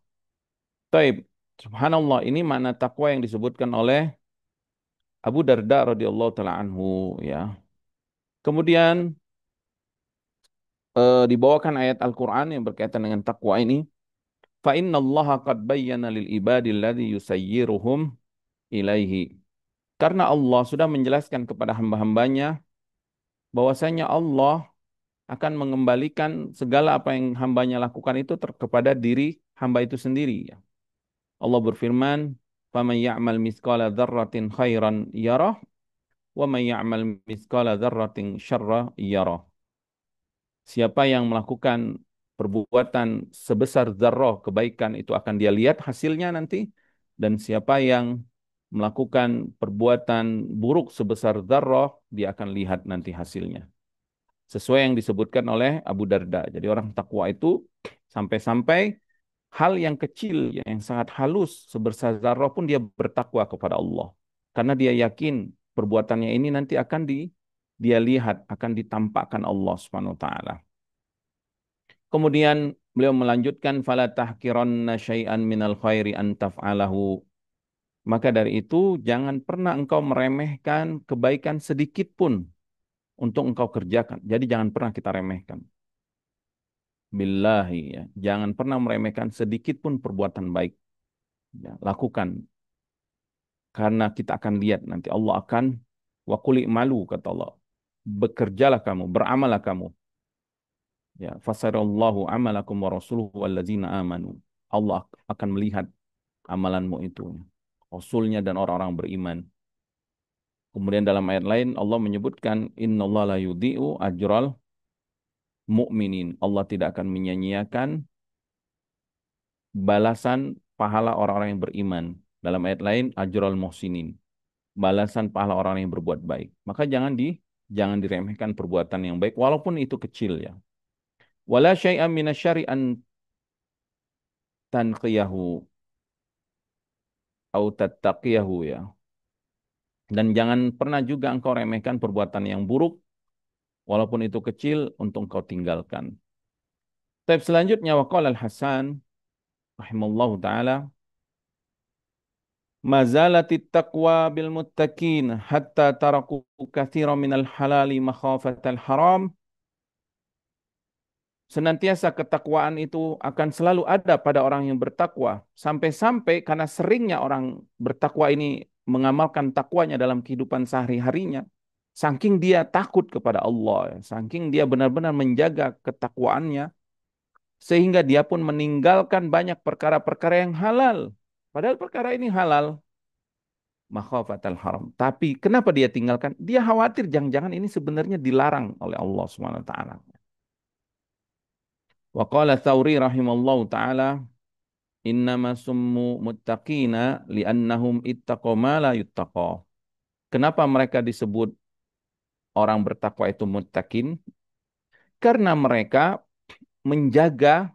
Taib. Subhanallah, ini makna takwa yang disebutkan oleh Abu Darda radhiyallahu taala anhu ya. Kemudian dibawakan ayat Al-Qur'an yang berkaitan dengan takwa ini. Fa innallaha qad bayyana lil ibadi alladhi yusayyiruhum ilaihi. Karena Allah sudah menjelaskan kepada hamba-hambanya bahwasanya Allah akan mengembalikan segala apa yang hambanya lakukan itu kepada diri hamba itu sendiri. Ya. Allah berfirman, "Faman ya'mal mithqala dzarratin khairan yarah, wa man ya'mal mithqala dzarratin syarra yarah." Siapa yang melakukan perbuatan sebesar zarrah kebaikan itu akan dia lihat hasilnya nanti, dan siapa yang melakukan perbuatan buruk sebesar zarrah dia akan lihat nanti hasilnya. Sesuai yang disebutkan oleh Abu Darda. Jadi orang takwa itu sampai-sampai hal yang kecil, yang sangat halus, sebesar zarrah pun dia bertakwa kepada Allah. Karena dia yakin perbuatannya ini nanti akan dia lihat, akan ditampakkan Allah Subhanahu wa taala. Kemudian beliau melanjutkan fala tahqiranna syai'an minal khairi an taf'alahu. Maka dari itu jangan pernah engkau meremehkan kebaikan sedikit pun untuk engkau kerjakan. Jadi jangan pernah kita remehkan. Billahi ya. Jangan pernah meremehkan sedikit pun perbuatan baik. Ya, lakukan. Karena kita akan lihat nanti Allah akan wakuli malu kata Allah. Bekerjalah kamu, beramallah kamu. Ya, fasarallahu amalakum wa rasuluhu wallazina amanu. Allah akan melihat amalanmu itu. Rasulnya dan orang-orang beriman. Kemudian dalam ayat lain Allah menyebutkan innallaha la yudhi'u ajral mu'minin. Allah tidak akan menyia-nyiakan balasan pahala orang-orang yang beriman. Dalam ayat lain, ajrul muhsinin. Balasan pahala orang yang berbuat baik. Maka jangan diremehkan perbuatan yang baik walaupun itu kecil ya. Wala syai'an minasyari an tanqiyahu au tattaqiyahu ya. Dan jangan pernah juga engkau remehkan perbuatan yang buruk walaupun itu kecil untuk engkau tinggalkan. Tapi selanjutnya waqala Al-Hasan rahimallahu taala mazalatit taqwa bil muttaqin hatta taraku katsiran minal halali makhafatal haram. Senantiasa ketakwaan itu akan selalu ada pada orang yang bertakwa. Sampai-sampai karena seringnya orang bertakwa ini mengamalkan takwanya dalam kehidupan sehari-harinya. Saking dia takut kepada Allah. Saking dia benar-benar menjaga ketakwaannya. Sehingga dia pun meninggalkan banyak perkara-perkara yang halal. Padahal perkara ini halal. Makhafatal haram. Tapi kenapa dia tinggalkan? Dia khawatir jangan-jangan ini sebenarnya dilarang oleh Allah Subhanahu wa taala. Wa qala Tsauri rahimallahu taala innama summu muttaqina li'annahum ittaqo ma la yuttaqo. Kenapa mereka disebut orang bertakwa itu muttaqin? Karena mereka menjaga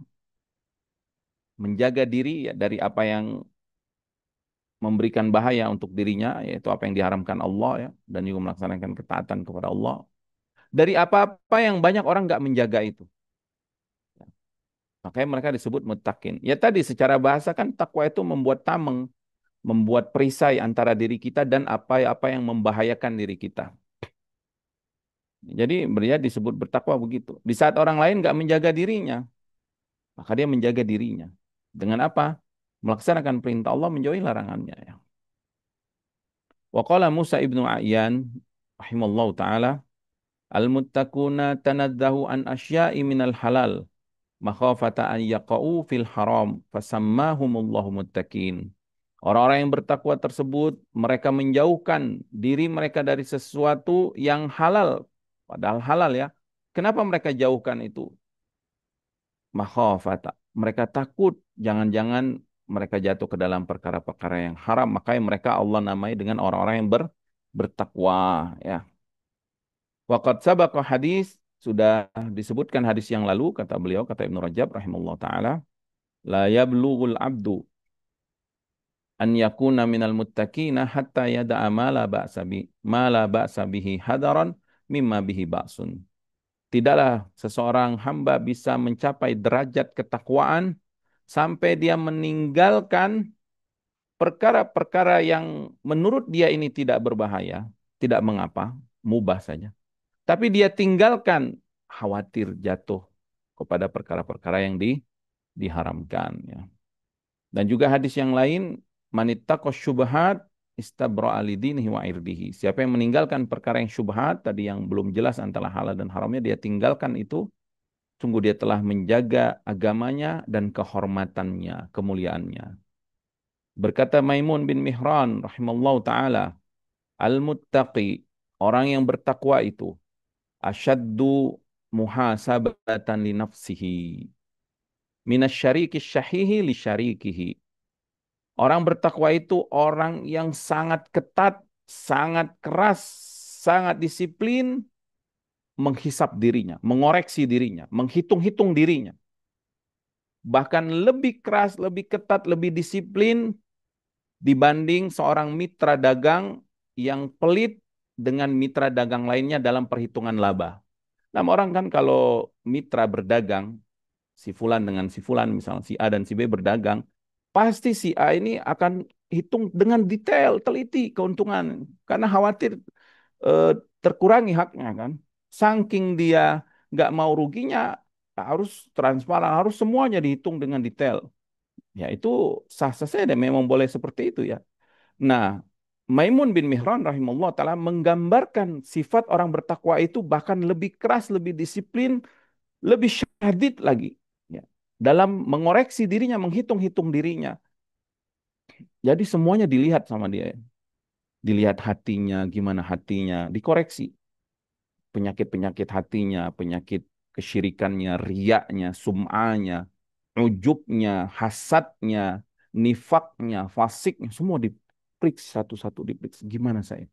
menjaga diri ya, dari apa yang memberikan bahaya untuk dirinya, yaitu apa yang diharamkan Allah ya, dan juga melaksanakan ketaatan kepada Allah. Dari apa-apa yang banyak orang nggak menjaga itu. Makanya mereka disebut muttaqin. Ya tadi secara bahasa kan takwa itu membuat tameng, membuat perisai antara diri kita dan apa-apa yang membahayakan diri kita. Jadi dia disebut bertakwa begitu. Di saat orang lain nggak menjaga dirinya, maka dia menjaga dirinya. Dengan apa? Melaksanakan perintah Allah, menjauhi larangannya. Ya. Wa qala Musa ibnu A'yan, rahimallahu ta'ala, al-muttaquna tanadzahu an asya'i minal halal, makhafata an yaqa'u fil haram, fasammahumullahu muttaqin. Orang-orang yang bertakwa tersebut, mereka menjauhkan diri mereka dari sesuatu yang halal. Padahal halal ya. Kenapa mereka jauhkan itu? Makhafata. Mereka takut jangan-jangan mereka jatuh ke dalam perkara-perkara yang haram. Makanya mereka Allah namai dengan orang-orang yang bertakwa. Ya. Waqad sabaqa hadis. Sudah disebutkan hadis yang lalu, kata beliau, kata Ibnu Rajab rahimahullah ta'ala. La yablughul abdu an yakuna minal muttaqina hatta yada'a ma la ba'sa bihi hadaran mimma bihi ba'sun. Tidaklah seseorang hamba bisa mencapai derajat ketakwaan sampai dia meninggalkan perkara-perkara yang menurut dia ini tidak berbahaya, tidak mengapa, mubah saja. Tapi dia tinggalkan khawatir jatuh kepada perkara-perkara yang diharamkan. Ya. Dan juga hadis yang lain, manittaqos syubhat istabra'a lidinihi wa irdihi. Siapa yang meninggalkan perkara yang syubhat tadi yang belum jelas antara halal dan haramnya, dia tinggalkan itu, sungguh dia telah menjaga agamanya dan kehormatannya, kemuliaannya. Berkata Maimun bin Mihran rahimallahu taala, al-muttaqi, orang yang bertakwa itu asyaddu muhasabatan li nafsihi minasyariki syahihi li syarikihi. Orang bertakwa itu orang yang sangat ketat, sangat keras, sangat disiplin menghisap dirinya, mengoreksi dirinya, menghitung-hitung dirinya. Bahkan lebih keras, lebih ketat, lebih disiplin dibanding seorang mitra dagang yang pelit dengan mitra dagang lainnya dalam perhitungan laba. Nah, orang kan kalau mitra berdagang, si fulan dengan si fulan, misalnya si A dan si B berdagang, pasti si A ini akan hitung dengan detail, teliti keuntungan, karena khawatir eh, terkurangi haknya kan. Saking dia nggak mau ruginya, harus transparan, harus semuanya dihitung dengan detail. Ya itu sah-sah saja, memang boleh seperti itu ya. Nah, Maimun bin Mihran rahimahullah taala menggambarkan sifat orang bertakwa itu bahkan lebih keras, lebih disiplin, lebih syadid lagi. Ya. Dalam mengoreksi dirinya, menghitung-hitung dirinya. Jadi semuanya dilihat sama dia. Dilihat hatinya, gimana hatinya, dikoreksi. Penyakit-penyakit hatinya, penyakit kesyirikannya, riaknya, sum'anya, ujubnya, hasadnya. nifaknya, fasiknya, semua diperiksa satu-satu diperiksa. Gimana saya?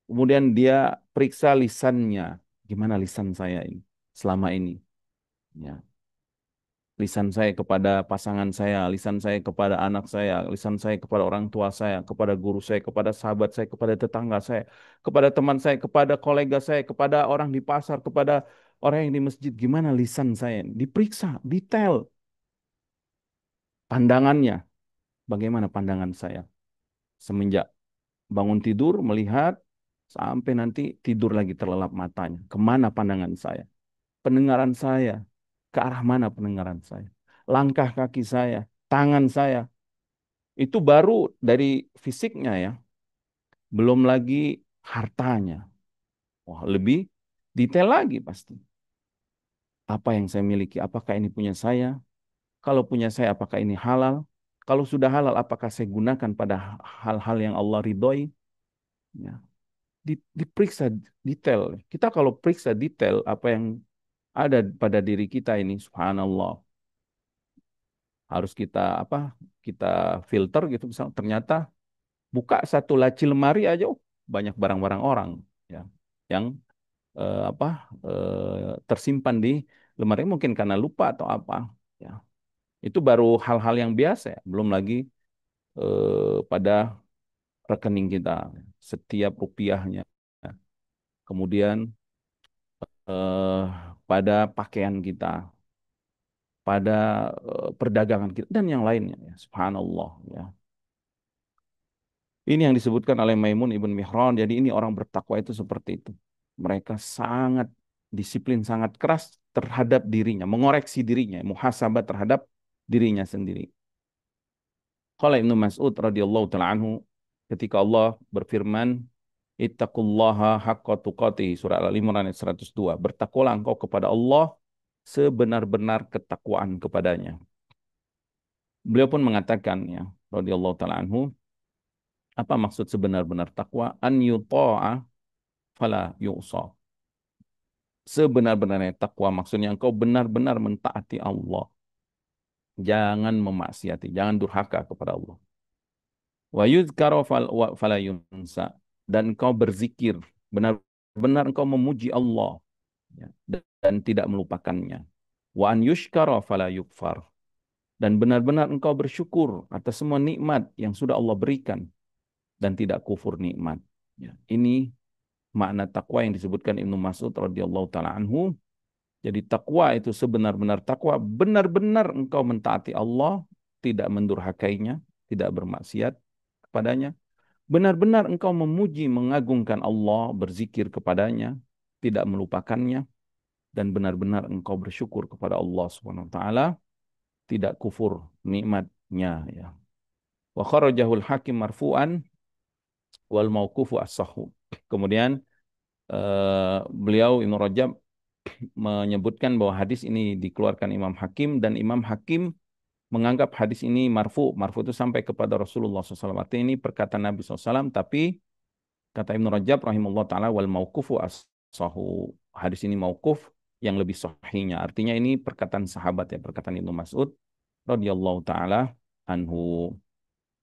Kemudian dia periksa lisannya, gimana lisan saya ini selama ini. Ya, lisan saya kepada pasangan saya, lisan saya kepada anak saya, lisan saya kepada orang tua saya, kepada guru saya, kepada sahabat saya, kepada tetangga saya, kepada teman saya, kepada kolega saya, kepada orang di pasar, kepada orang yang di masjid. Gimana lisan saya? Diperiksa, detail. Pandangannya, bagaimana pandangan saya? Semenjak bangun tidur, melihat, sampai nanti tidur lagi terlelap matanya. Kemana pandangan saya? Pendengaran saya, ke arah mana pendengaran saya? Langkah kaki saya, tangan saya, itu baru dari fisiknya ya, belum lagi hartanya. Wah, lebih detail lagi pasti. Apa yang saya miliki, apakah ini punya saya? Kalau punya saya, apakah ini halal? Kalau sudah halal, apakah saya gunakan pada hal-hal yang Allah ridhoi? Ya, diperiksa detail. Kita kalau periksa detail apa yang ada pada diri kita ini, subhanallah, harus kita apa? Kita filter gitu. Misal ternyata buka satu laci lemari aja, oh, banyak barang-barang orang, ya, yang apa tersimpan di lemari mungkin karena lupa atau apa, ya. Itu baru hal-hal yang biasa, ya. Belum lagi pada rekening kita, setiap rupiahnya. Kemudian eh, pada pakaian kita, pada perdagangan kita dan yang lainnya, ya. Subhanallah, ya. Ini yang disebutkan oleh Maimun Ibn Mihran. Jadi ini orang bertakwa itu seperti itu. Mereka sangat disiplin, sangat keras terhadap dirinya, mengoreksi dirinya, muhasabah terhadap dirinya sendiri. Qala Ibnu Mas'ud radhiyallahu taala anhu, ketika Allah berfirman, Ittaqullaha haqqa tuqatih, surah Al-Imran ayat 102. Bertakwalah engkau kepada Allah sebenar-benar ketakwaan kepadanya. Beliau pun mengatakan, ya, radhiyallahu taala anhu, apa maksud sebenar-benar takwa? An yuta'a fala yu'sa. Sebenar-benarnya takwa maksudnya engkau benar-benar mentaati Allah. Jangan memaksiati, jangan durhaka kepada Allah. Wa yuzkara fala yunsa. Dan engkau berzikir, benar-benar engkau memuji Allah, ya, dan tidak melupakannya. Wa an yushkara fala yukfar. Dan benar-benar engkau bersyukur atas semua nikmat yang sudah Allah berikan dan tidak kufur nikmat. Ya, ini makna takwa yang disebutkan Ibnu Mas'ud radhiyallahu taala anhu. Jadi takwa itu sebenar-benar takwa, benar-benar engkau mentaati Allah, tidak mendurhakainya, tidak bermaksiat kepadanya. Benar-benar engkau memuji, mengagungkan Allah, berzikir kepadanya, tidak melupakannya, dan benar-benar engkau bersyukur kepada Allah Subhanahu wa taala, tidak kufur nikmatnya, ya. Wa kharajahul hakim marfu'an wal mauqufu as-sahhu. Kemudian beliau Ibnu Rajab menyebutkan bahwa hadis ini dikeluarkan Imam Hakim dan Imam Hakim menganggap hadis ini marfu. Marfu itu sampai kepada Rasulullah SAW. Artinya ini perkataan Nabi SAW, tapi kata Ibnu Rajab rahimahullah ta'ala wal mauqufu as-sahu. Hadis ini mauquf yang lebih sahihnya. Artinya ini perkataan sahabat, ya, perkataan Ibnu Mas'ud radhiyallahu ta'ala anhu.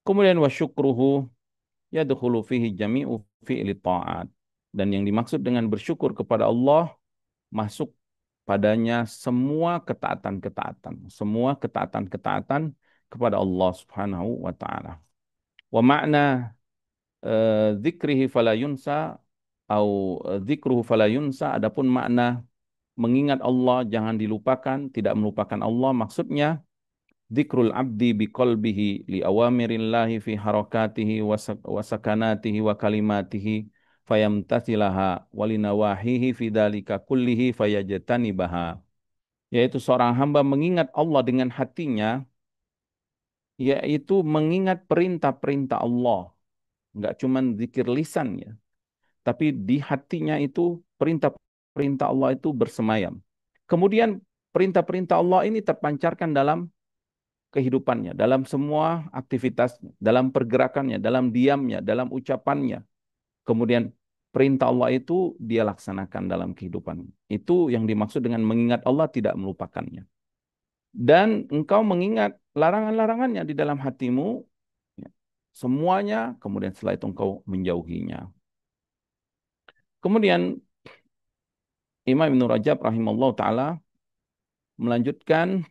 Kemudian wa syukruhu yadkhulu fihi jami'u fi'li ta'at. Dan yang dimaksud dengan bersyukur kepada Allah masuk padanya semua ketaatan-ketaatan, semua ketaatan-ketaatan kepada Allah Subhanahu wa taala. Wa makna dzikrihi fala yunsa au dzikruhu fala yunsa, adapun makna mengingat Allah jangan dilupakan, tidak melupakan Allah, maksudnya dzikrul abdi biqalbihi li awamirillahi fi harakatihi wa sakanatihi wa kalimatihi fayamtathilaha walinawahihi fi dzalika kullihi fayajtanibaha, yaitu seorang hamba mengingat Allah dengan hatinya, yaitu mengingat perintah-perintah Allah, nggak cuma zikir lisan, ya, tapi di hatinya itu perintah-perintah Allah itu bersemayam. Kemudian perintah-perintah Allah ini terpancarkan dalam kehidupannya, dalam semua aktivitasnya, dalam pergerakannya, dalam diamnya, dalam ucapannya. Kemudian perintah Allah itu dia laksanakan dalam kehidupannya. Itu yang dimaksud dengan mengingat Allah, tidak melupakannya. Dan engkau mengingat larangan-larangannya di dalam hatimu, ya, semuanya, kemudian setelah itu engkau menjauhinya. Kemudian Imam Ibn Rajab rahimahullah ta'ala melanjutkan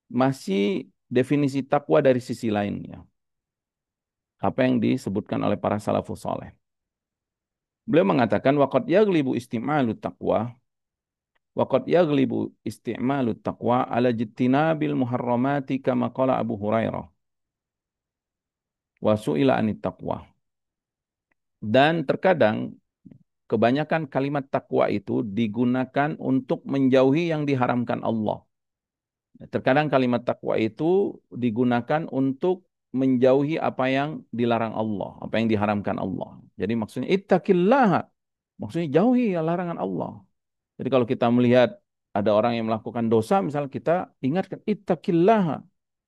masih definisi takwa dari sisi lainnya. Apa yang disebutkan oleh para salafus saleh. Beliau mengatakan waqad yaghlibu isti'malu taqwa waqad yaghlibu isti'malu taqwa ala jittinabil muharramati kama qala Abu Hurairah wa su'ila anit taqwa. Dan terkadang kebanyakan kalimat takwa itu digunakan untuk menjauhi yang diharamkan Allah. Terkadang kalimat takwa itu digunakan untuk menjauhi apa yang dilarang Allah, apa yang diharamkan Allah. Jadi maksudnya ittaqillaha, maksudnya jauhi larangan Allah. Jadi kalau kita melihat ada orang yang melakukan dosa, misal kita ingatkan ittaqillaha,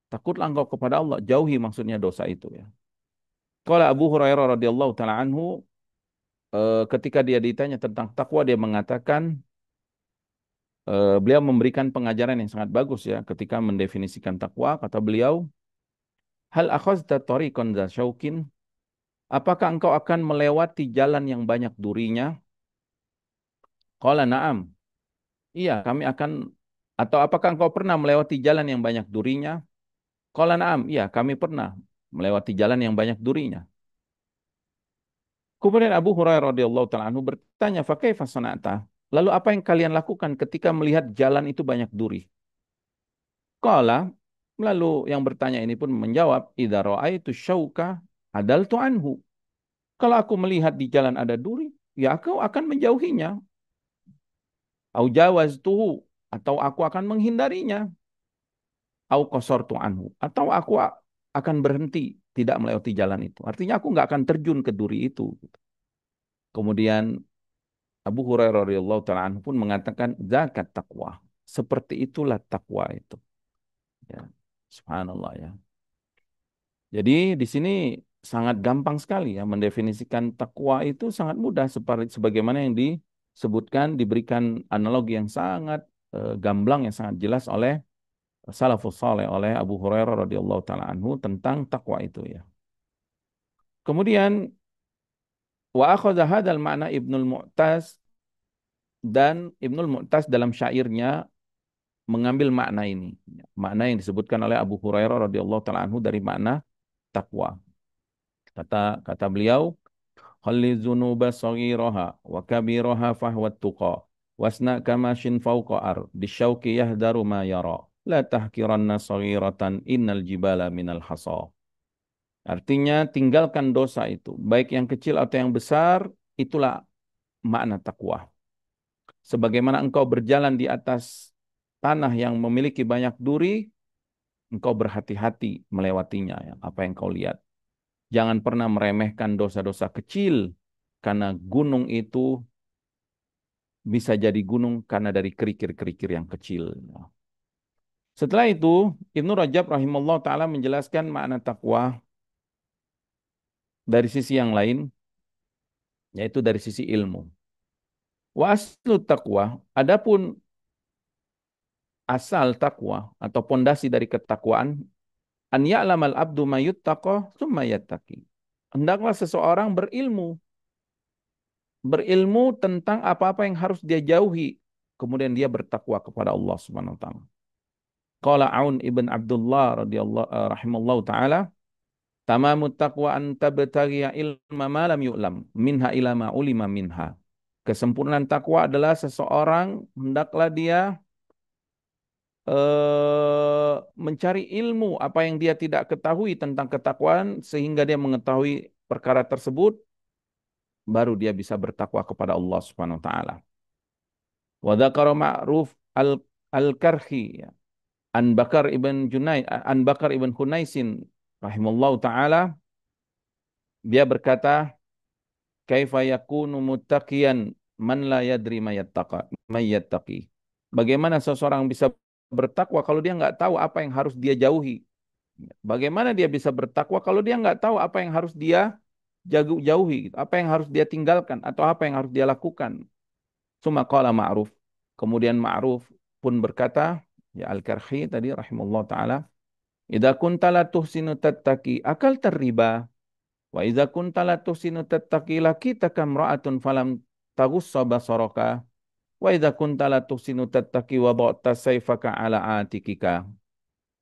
takutlah engkau kepada Allah, jauhi maksudnya dosa itu ya. Kalau Abu Hurairah radhiyallahu taala anhu ketika dia ditanya tentang takwa dia mengatakan beliau memberikan pengajaran yang sangat bagus ya ketika mendefinisikan takwa. Kata beliau, hal akhadta tariqan dza syaukin, apakah engkau akan melewati jalan yang banyak durinya? Qala na'am, iya kami akan. Atau apakah engkau pernah melewati jalan yang banyak durinya? Qala na'am, iya kami pernah melewati jalan yang banyak durinya. Kemudian Abu Hurairah radhiyallahu taala anhu bertanya, "Fa kaifa sana'ta?" Lalu apa yang kalian lakukan ketika melihat jalan itu banyak duri? Qala, lalu yang bertanya ini pun menjawab, "Idza ra'aitu syauka adaltu anhu." Kalau aku melihat di jalan ada duri, ya aku akan menjauhinya. Au jawaztuhu, atau aku akan menghindarinya. Au qasortu anhu, atau aku akan berhenti tidak melewati jalan itu. Artinya aku nggak akan terjun ke duri itu. Kemudian Abu Hurairah radhiyallahu taala anhu pun mengatakan zakat takwa. Seperti itulah takwa itu. Ya. Subhanallah ya. Jadi di sini sangat gampang sekali ya mendefinisikan takwa itu sangat mudah seperti sebagaimana yang disebutkan diberikan analogi yang sangat gamblang yang sangat jelas oleh salafus saleh oleh Abu Hurairah radhiyallahu taala anhu tentang takwa itu ya. Kemudian wa akhadha hadzal ma'na Ibnul Mu'taz, dan Ibnul Mu'taz dalam syairnya mengambil makna ini, makna yang disebutkan oleh Abu Hurairah radhiyallahu taala anhu dari makna takwa. Kata beliau, "Khalli dzunuba saghiraha wa kabiraha fahwa tuqa. Wasna kamashin fawqa ar. Bisyauqi yahdaru ma yara. La tahkiranna saghiratan innal jibala minal hasa." Artinya tinggalkan dosa itu, baik yang kecil atau yang besar, itulah makna takwa. Sebagaimana engkau berjalan di atas tanah yang memiliki banyak duri, engkau berhati-hati melewatinya, ya, apa yang kau lihat. Jangan pernah meremehkan dosa-dosa kecil, karena gunung itu bisa jadi gunung karena dari kerikil-kerikil yang kecil. Setelah itu, Ibnu Rajab rahimahullah ta'ala menjelaskan makna takwa dari sisi yang lain, yaitu dari sisi ilmu. Wa aslu takwa, adapun asal takwa atau pondasi dari ketakwaan, an ya'lamal abdu mayyuttaqa tsumma yattaqi. Hendaklah seseorang berilmu tentang apa-apa yang harus dia jauhi, kemudian dia bertakwa kepada Allah Subhanahu wa taala. Qala Aun ibn Abdullah radhiyallahu rahimallahu taala, tamamut taqwa an tabtaghiya ilma ma lam yu'lam minha ila ma ulima minha. Kesempurnaan takwa adalah seseorang hendaklah dia mencari ilmu apa yang dia tidak ketahui tentang ketakwaan sehingga dia mengetahui perkara tersebut, baru dia bisa bertakwa kepada Allah Subhanahu wa taala. Wa dzakara Ma'ruf al-Karhi ya. An Bakar ibn Hunaisin rahimallahu taala, dia berkata, kaifa yakunu muttaqiyan man la yadri mayattaqi. Bagaimana seseorang bisa bertakwa kalau dia nggak tahu apa yang harus dia jauhi? Bagaimana dia bisa bertakwa kalau dia nggak tahu apa yang harus dia jauhi, apa yang harus dia tinggalkan, atau apa yang harus dia lakukan? Summa qala Ma'ruf. Kemudian Ma'ruf pun berkata, ya Al-Karhi tadi rahimahullah taala, idza kunta la tuhsinu tattaqi akalta riba wa idza kunta la tuhsinu tattaqi lakitaka imra'atun falam tagussa basaraka wa idza kunta la tuhsinu tattaqi wada'ta sayfaka ala atikika.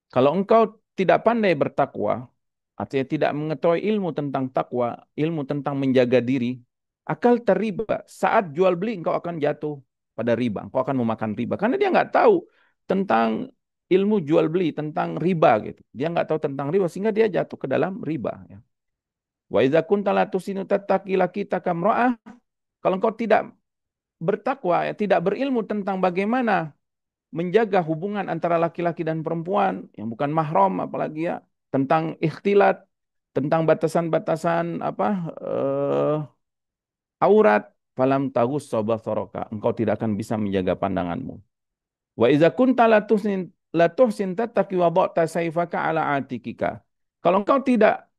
Kalau engkau tidak pandai bertakwa, artinya tidak mengetahui ilmu tentang takwa, ilmu tentang menjaga diri, akal terriba. Saat jual beli engkau akan jatuh pada riba, engkau akan memakan riba. Karena dia nggak tahu tentang ilmu jual beli, tentang riba gitu. Dia nggak tahu tentang riba sehingga dia jatuh ke dalam riba. Ya. Wa idza kunta la tusinu tattaqi lakitaka imra'ah. Kalau engkau tidak bertakwa, ya, tidak berilmu tentang bagaimana menjaga hubungan antara laki-laki dan perempuan yang bukan mahram apalagi ya tentang ikhtilat, tentang batasan-batasan aurat, falam tagus sabasaraka, engkau tidak akan bisa menjaga pandanganmu. Wa idza kunta la tuhsin tattaqi wa ba'ta sayfaka ala atikika. Kalau engkau tidak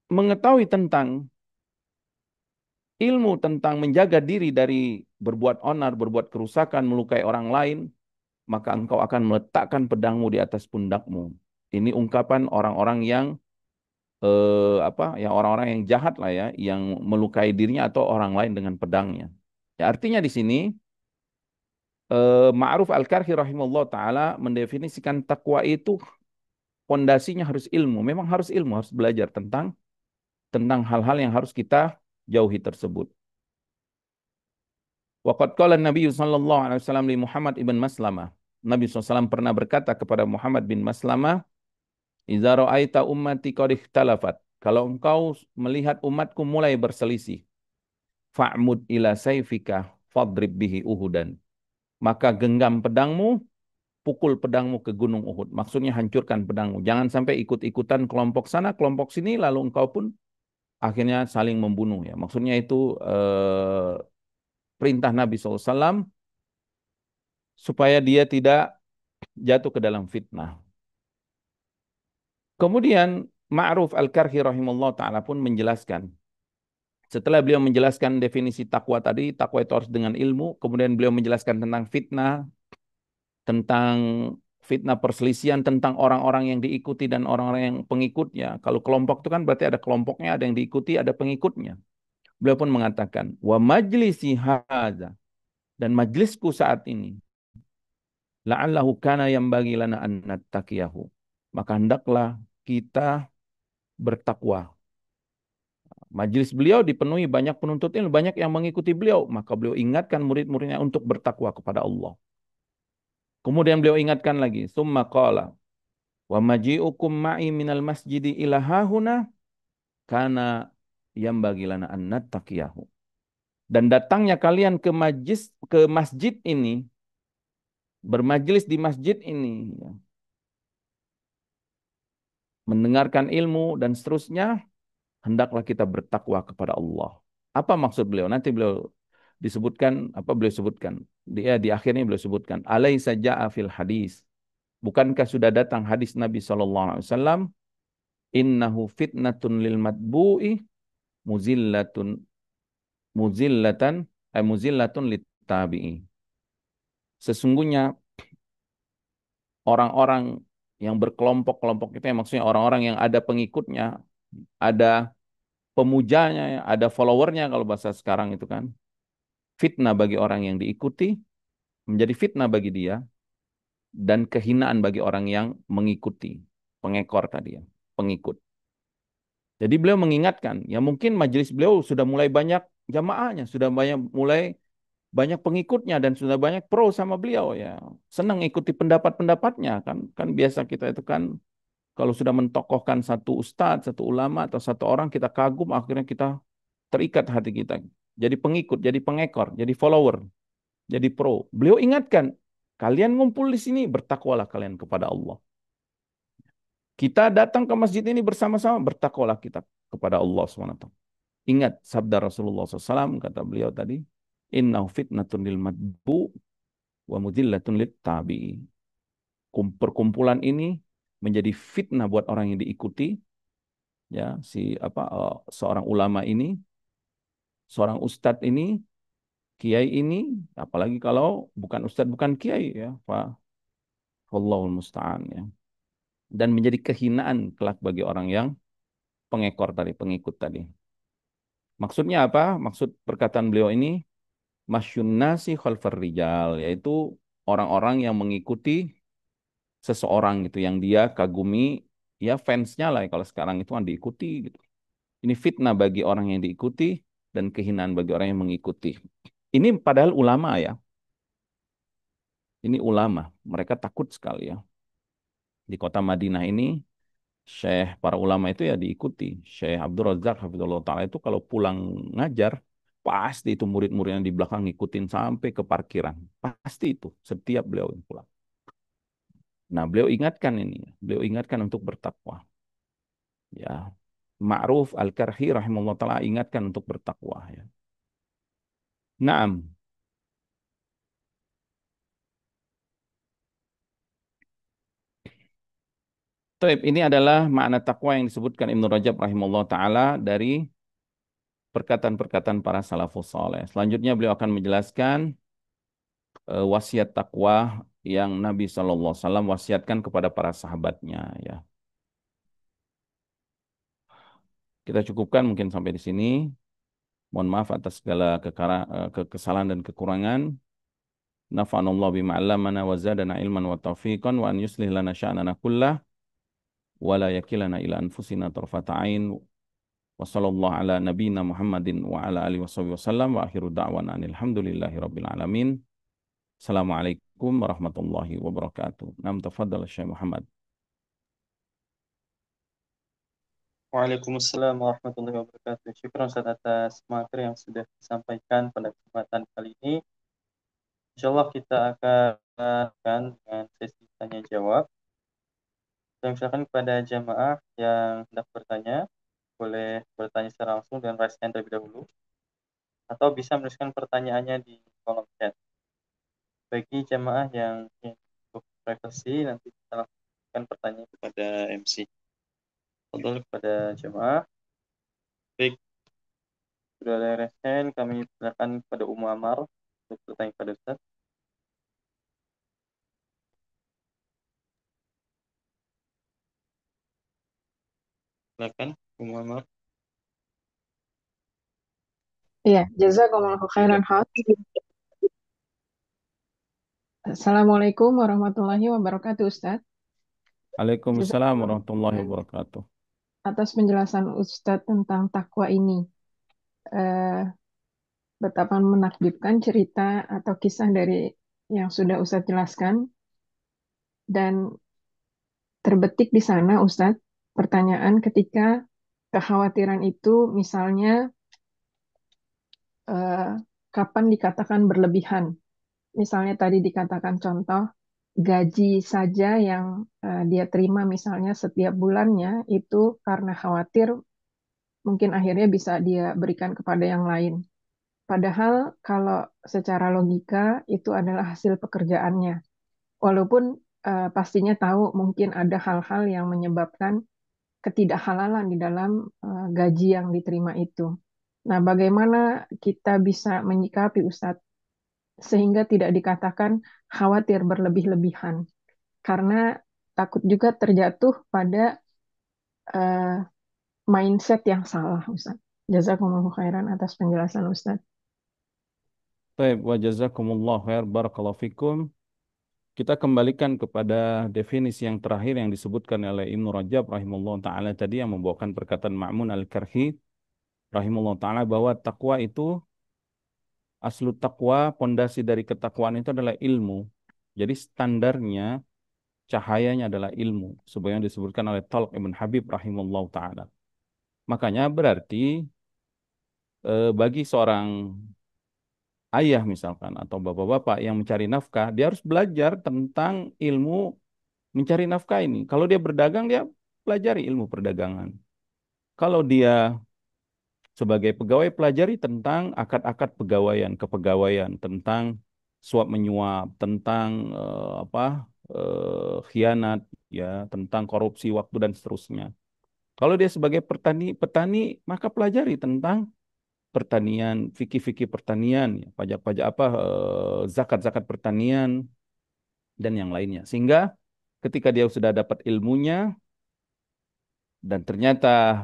mengetahui tentang ilmu tentang menjaga diri dari berbuat onar, berbuat kerusakan, melukai orang lain, maka engkau akan meletakkan pedangmu di atas pundakmu. Ini ungkapan orang-orang yang ya orang-orang yang jahat lah ya, yang melukai dirinya atau orang lain dengan pedangnya. Ya, artinya di sini Ma'ruf Al-Karhi rahimahullah taala mendefinisikan takwa itu pondasinya harus ilmu. Memang harus ilmu, harus belajar tentang hal-hal yang harus kita jauhi tersebut. Waqad qala Nabi sallallahu alaihi wasallam li Muhammad ibn Maslamah. Nabi SAW pernah berkata kepada Muhammad bin Maslamah, "Idza ra'aita ummati qad ikhtalafat." Kalau engkau melihat umatku mulai berselisih, fa'mud ila sayfika fadrib bihi uhudan. Maka genggam pedangmu, pukul pedangmu ke gunung Uhud. Maksudnya hancurkan pedangmu. Jangan sampai ikut-ikutan kelompok sana, kelompok sini, lalu engkau pun akhirnya saling membunuh. Ya, maksudnya itu perintah Nabi SAW supaya dia tidak jatuh ke dalam fitnah. Kemudian Ma'ruf Al-Karhi rahimahullah ta'ala pun menjelaskan. Setelah beliau menjelaskan definisi takwa tadi, takwa itu harus dengan ilmu. Kemudian beliau menjelaskan tentang fitnah perselisihan, tentang orang-orang yang diikuti dan orang-orang yang pengikutnya. Kalau kelompok itu kan berarti ada kelompoknya, ada yang diikuti, ada pengikutnya. Beliau pun mengatakan, wa majlisi hadza, dan majlisku saat ini, la'allahu kana yang bagi lana an nattaqiyahu. Maka hendaklah kita bertakwa. Majelis beliau dipenuhi banyak penuntut ilmu, banyak yang mengikuti beliau. Maka beliau ingatkan murid-muridnya untuk bertakwa kepada Allah. Kemudian beliau ingatkan lagi, summa qala, wa maji'ukum ma'i minal masjidi ila hahuna kana yambagi lana an nattaqiyahu. Dan datangnya kalian ke masjid ini, bermajlis di masjid ini, ya, mendengarkan ilmu dan seterusnya, hendaklah kita bertakwa kepada Allah. Apa maksud beliau? Nanti beliau disebutkan, apa beliau sebutkan? Dia di akhirnya beliau sebutkan, alaisa ja'a fil hadis. Bukankah sudah datang hadis Nabi SAW? Innahu fitnatun lil matbu'i muzillatun muzillatan muzillatun lit tabi'i. Sesungguhnya orang-orang yang berkelompok-kelompok itu yang maksudnya orang-orang yang ada pengikutnya, ada pemujanya, ada followernya kalau bahasa sekarang itu kan. Fitnah bagi orang yang diikuti, menjadi fitnah bagi dia, dan kehinaan bagi orang yang mengikuti. Pengekor tadi ya, pengikut. Jadi beliau mengingatkan, ya mungkin majelis beliau sudah mulai banyak jamaahnya, sudah mulai banyak pengikutnya dan sudah banyak pro sama beliau ya. Senang ikuti pendapat-pendapatnya kan. Kan biasa kita itu kan kalau sudah mentokohkan satu ustadz, satu ulama atau satu orang kita kagum akhirnya kita terikat hati kita. Jadi pengikut, jadi pengekor, jadi follower, jadi pro. Beliau ingatkan, kalian ngumpul di sini bertakwalah kalian kepada Allah. Kita datang ke masjid ini bersama-sama bertakwalah kita kepada Allah SWT. Ingat sabda Rasulullah SAW, kata beliau tadi, innahu fitnatun lil madbu wa mudillatun lit tabi'i. Perkumpulan ini menjadi fitnah buat orang yang diikuti, ya seorang ulama ini, seorang ustadz ini, kiai ini, apalagi kalau bukan ustadz bukan kiai ya, Wallahul musta'an ya. Dan menjadi kehinaan kelak bagi orang yang pengekor tadi, pengikut tadi. Maksudnya apa? Maksud perkataan beliau ini masyun nasi khalfar rijal, yaitu orang-orang yang mengikuti seseorang gitu yang dia kagumi, ya fansnya lah kalau sekarang itu kan diikuti gitu. Ini fitnah bagi orang yang diikuti dan kehinaan bagi orang yang mengikuti. Ini padahal ulama ya. Ini ulama, mereka takut sekali ya. Di kota Madinah ini para ulama itu ya diikuti. Syekh Abdul Razak Hafizullah Ta'ala itu kalau pulang ngajar, pasti itu murid-murid yang di belakang ngikutin sampai ke parkiran. Pasti itu, setiap beliau pulang. Nah, beliau ingatkan ini. Beliau ingatkan untuk bertakwa. Ya, Ma'ruf Al-Karhi rahimahullah ta'ala ingatkan untuk bertakwa. Ya. Naam. Taib, ini adalah makna takwa yang disebutkan Ibnu Rajab rahimahullah ta'ala dari perkataan-perkataan para salafus saleh. Selanjutnya beliau akan menjelaskan wasiat takwa yang Nabi SAW wasiatkan kepada para sahabatnya. Ya, kita cukupkan mungkin sampai di sini. Mohon maaf atas segala kesalahan dan kekurangan. Nafa'anallahu bima 'allamana wa zadana ilman wa taufiqan wa an yuslih lana sya'nana kullah wa la yakilana ila anfusina tarfata 'ain. Wa sallallahu ala nabiyyina Muhammadin wa ala alihi wasallam wa akhiru da'wana alhamdulillahi rabbil alamin. Assalamualaikum warahmatullahi wabarakatuh. Nam tafadhal Syekh Muhammad. Waalaikumsalam warahmatullahi wabarakatuh. Syukran Ustaz atas materi yang sudah disampaikan pada kesempatan kali ini. Insyaallah kita akan dengan sesi tanya jawab. Saya misalkan kepada jamaah yang hendak bertanya, boleh bertanya secara langsung dan raise hand terlebih dahulu, atau bisa menuliskan pertanyaannya di kolom chat. Bagi jamaah yang ingin untuk privasi, nanti kita lakukan pertanyaan kepada MC. Untuk kepada jamaah, baik, sudah ada raise hand, kami silakan kepada Umu Amar untuk bertanya kepada Ustaz. Silakan, Umu Amar. Iya, jazakumullahu khairan khas. Assalamualaikum warahmatullahi wabarakatuh, Ustaz. Waalaikumsalam warahmatullahi Jazakumullah wabarakatuh. atas penjelasan Ustaz tentang takwa ini. Eh, Betapa menakjubkan cerita atau kisah dari yang sudah Ustaz jelaskan. Dan terbetik di sana, Ustaz, pertanyaan ketika kekhawatiran itu misalnya eh, kapan dikatakan berlebihan. Misalnya tadi dikatakan contoh, gaji saja yang dia terima misalnya setiap bulannya itu karena khawatir mungkin akhirnya bisa dia berikan kepada yang lain. Padahal kalau secara logika itu adalah hasil pekerjaannya. Walaupun pastinya tahu mungkin ada hal-hal yang menyebabkan ketidakhalalan di dalam gaji yang diterima itu. Nah, bagaimana kita bisa menyikapi Ustadz sehingga tidak dikatakan khawatir berlebih-lebihan? Karena takut juga terjatuh pada eh, mindset yang salah, Ustaz. Jazakumullah khairan atas penjelasan Ustaz. Baik, wa jazakumullah khair barakallahu fikum. Kita kembalikan kepada definisi yang terakhir yang disebutkan oleh Ibnu Rajab rahimahullah taala tadi yang membawakan perkataan Ma'mun Al-Karhi rahimahullah taala bahwa takwa itu aslu takwa, pondasi dari ketakwaan itu adalah ilmu. Jadi standarnya cahayanya adalah ilmu, sebagaimana disebutkan oleh Talq Ibn Habib rahimahullah taala. Makanya berarti bagi seorang ayah misalkan atau bapak-bapak yang mencari nafkah, dia harus belajar tentang ilmu mencari nafkah ini. Kalau dia berdagang, dia pelajari ilmu perdagangan. Kalau dia sebagai pegawai, pelajari tentang akad-akad pegawaian, kepegawaian, tentang suap menyuap, tentang khianat, ya, tentang korupsi waktu dan seterusnya. Kalau dia sebagai petani, maka pelajari tentang pertanian, fikih-fikih pertanian, ya, pajak-pajak zakat-zakat pertanian dan yang lainnya. Sehingga ketika dia sudah dapat ilmunya dan ternyata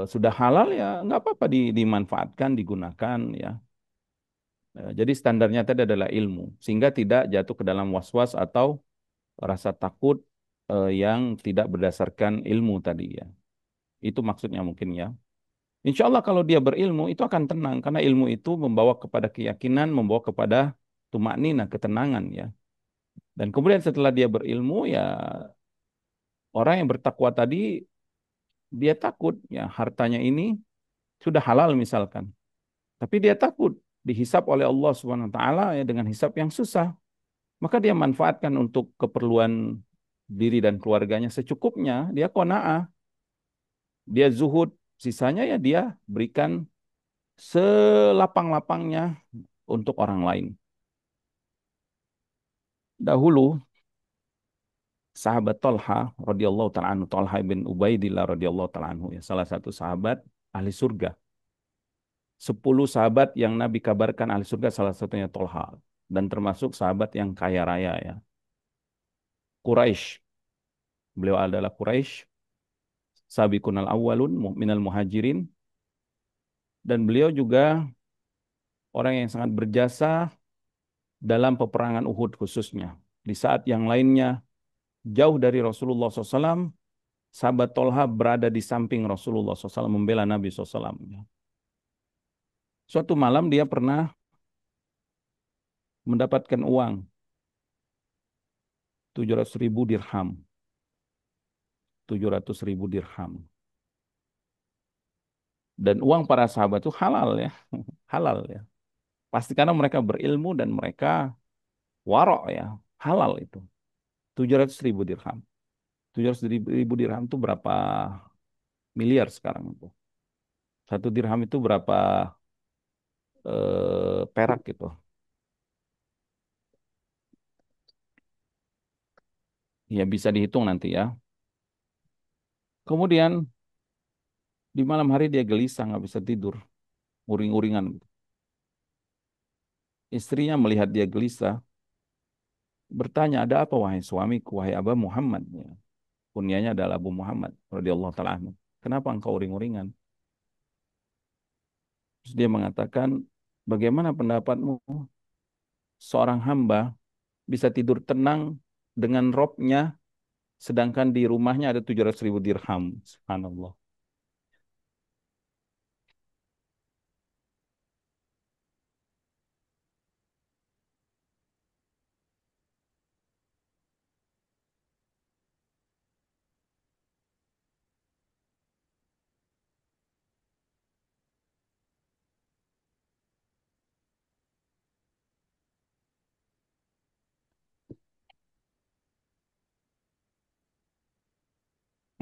sudah halal ya nggak apa-apa dimanfaatkan, digunakan ya. Jadi standarnya tadi adalah ilmu, sehingga tidak jatuh ke dalam was-was atau rasa takut yang tidak berdasarkan ilmu tadi ya. Itu maksudnya mungkin ya. Insya Allah kalau dia berilmu itu akan tenang, karena ilmu itu membawa kepada keyakinan, membawa kepada tumaknina, ketenangan ya. Dan kemudian setelah dia berilmu ya, orang yang bertakwa tadi dia takut ya hartanya ini sudah halal misalkan. Tapi dia takut dihisap oleh Allah Subhanahu wa taala ya dengan hisap yang susah. Maka dia manfaatkan untuk keperluan diri dan keluarganya secukupnya, dia qanaah, dia zuhud, sisanya ya dia berikan selapang-lapangnya untuk orang lain. Dahulu sahabat Tolha radhiyallahu taala anhu, Tolha bin Ubaidillah radhiyallahu taala anhu ya, salah satu sahabat ahli surga. 10 sahabat yang Nabi kabarkan ahli surga salah satunya Tolha, dan termasuk sahabat yang kaya raya ya. Quraisy, beliau adalah Quraisy, sabiqunal awwalun minal muhajirin, dan beliau juga orang yang sangat berjasa dalam peperangan Uhud khususnya. Di saat yang lainnya jauh dari Rasulullah SAW, sahabat Tolha berada di samping Rasulullah SAW membela Nabi SAW. Suatu malam dia pernah mendapatkan uang 700.000 dirham. 700.000 dirham. Dan uang para sahabat itu halal ya. Halal ya. Pasti karena mereka berilmu dan mereka warok ya. Halal itu. 700.000 dirham. 700.000 dirham itu berapa miliar sekarang itu. Satu dirham itu berapa perak gitu. Ya bisa dihitung nanti ya. Kemudian di malam hari dia gelisah, nggak bisa tidur. Uring-uringan. Istrinya melihat dia gelisah, bertanya, ada apa wahai suamiku, wahai Aba Muhammad? Ya. Kunyanya adalah Abu Muhammad radhiyallahu taala anhu. Kenapa engkau uring-uringan? Terus dia mengatakan, bagaimana pendapatmu seorang hamba bisa tidur tenang dengan robnya, sedangkan di rumahnya ada 700.000 dirham. Subhanallah.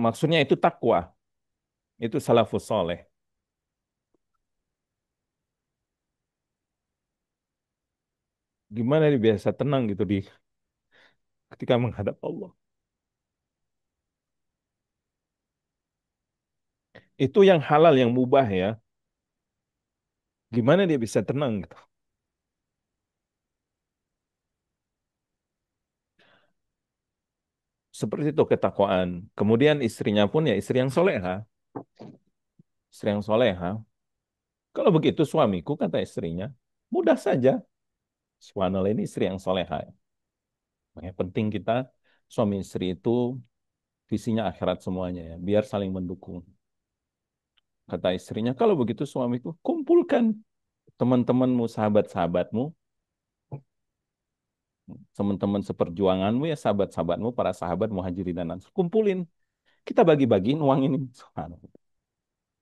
Maksudnya itu takwa. Itu salafus soleh. Gimana dia biasa tenang gitu di ketika menghadap Allah. Itu yang halal, yang mubah ya. Gimana dia bisa tenang gitu. Seperti itu ketakwaan. Kemudian istrinya pun ya istri yang soleha. Istri yang soleha. Kalau begitu suamiku, kata istrinya, mudah saja. Subhanallah, ini istri yang soleha. Yang penting kita suami istri itu visinya akhirat semuanya ya. Biar saling mendukung. Kata istrinya, kalau begitu suamiku, kumpulkan teman-temanmu, sahabat-sahabatmu, teman-teman seperjuanganmu ya, sahabat-sahabatmu, para sahabat muhajirin dan ansor. Kumpulin. Kita bagi-bagiin uang ini. Subhanallah.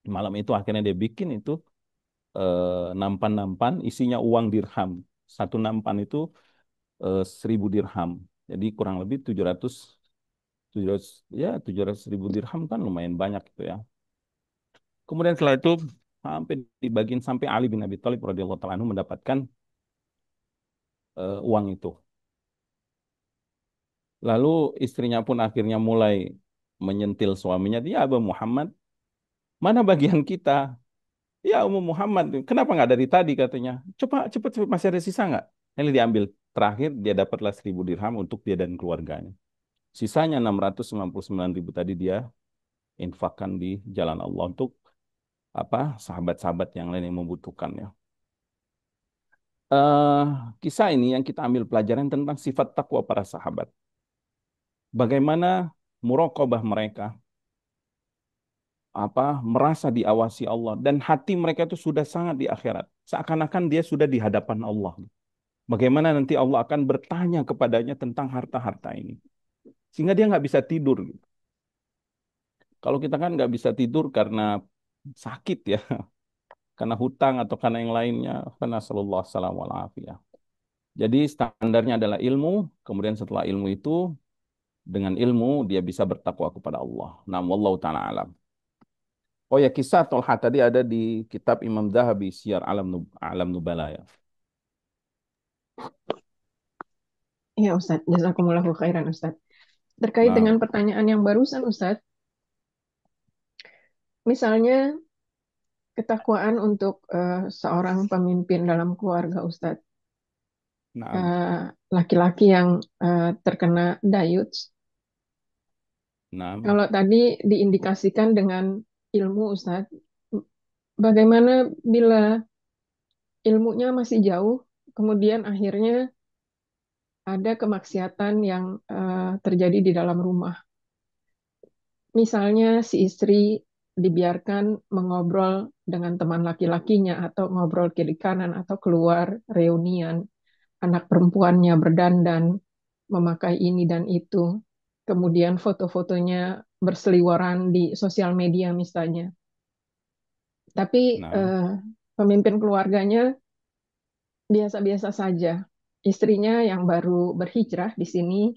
Malam itu akhirnya dia bikin itu nampan-nampan isinya uang dirham. Satu nampan itu 1.000 dirham. Jadi kurang lebih 700 ya 700.000 dirham kan lumayan banyak itu ya. Kemudian setelah itu sampai dibagiin sampai Ali bin Abi Thalib radhiyallahu taala anhu mendapatkan uang itu. Lalu istrinya pun akhirnya mulai menyentil suaminya, dia Abu Muhammad, mana bagian kita? Ya Ummu Muhammad, kenapa nggak dari tadi katanya? Coba cepet, masih ada sisa nggak? Ini diambil. Terakhir dia dapatlah 1.000 dirham untuk dia dan keluarganya. Sisanya 699.000 tadi dia infakkan di jalan Allah untuk sahabat-sahabat yang lain yang membutuhkan ya. Eh, Kisah ini yang kita ambil pelajaran tentang sifat takwa para sahabat. Bagaimana muraqabah mereka, merasa diawasi Allah dan hati mereka itu sudah sangat di akhirat. Seakan-akan dia sudah di hadapan Allah. Bagaimana nanti Allah akan bertanya kepadanya tentang harta-harta ini. Sehingga dia nggak bisa tidur, gitu. Kalau kita kan nggak bisa tidur karena sakit ya, karena hutang atau karena yang lainnya. Karena sallallahu alaihi wasallam. Jadi standarnya adalah ilmu, kemudian setelah ilmu itu, dengan ilmu dia bisa bertakwa kepada Allah. Nah, wallahu ta'ala alam. Oh ya, kisah Tolha tadi ada di kitab Imam Zahabi, Syiar Alam Nubala ya. Iya Ustadz, jazakumullahu khairan Ustadz. Terkait Nah, dengan pertanyaan yang barusan Ustadz, misalnya ketakwaan untuk seorang pemimpin dalam keluarga Ustadz, nah, eh, laki-laki yang terkena dayuts, nah, kalau tadi diindikasikan dengan ilmu Ustadz, bagaimana bila ilmunya masih jauh, kemudian akhirnya ada kemaksiatan yang terjadi di dalam rumah. Misalnya si istri dibiarkan mengobrol dengan teman laki-lakinya atau ngobrol kiri kanan atau keluar reunian, anak perempuannya berdandan, memakai ini dan itu. Kemudian foto-fotonya berseliweran di sosial media misalnya. Tapi nah, pemimpin keluarganya biasa-biasa saja. Istrinya yang baru berhijrah di sini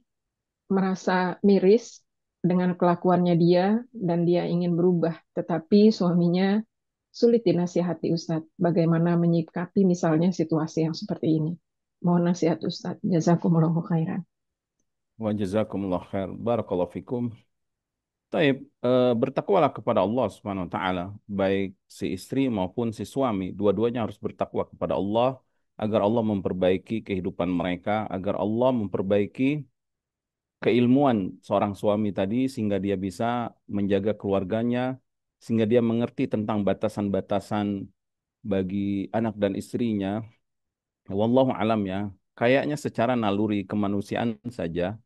merasa miris dengan kelakuannya dia dan dia ingin berubah, tetapi suaminya sulit dinasihati Ustadz. Bagaimana menyikapi misalnya situasi yang seperti ini? Mohon nasihat Ustadz. Jazakumullahu khairan. wa jazakumullah khair. Barakallahu fikum. Taib, bertakwalah kepada Allah Subhanahu wa taala, baik si istri maupun si suami, dua-duanya harus bertakwa kepada Allah agar Allah memperbaiki kehidupan mereka, agar Allah memperbaiki keilmuan seorang suami tadi sehingga dia bisa menjaga keluarganya, sehingga dia mengerti tentang batasan-batasan bagi anak dan istrinya. Wallahu alam ya. Kayaknya secara naluri kemanusiaan saja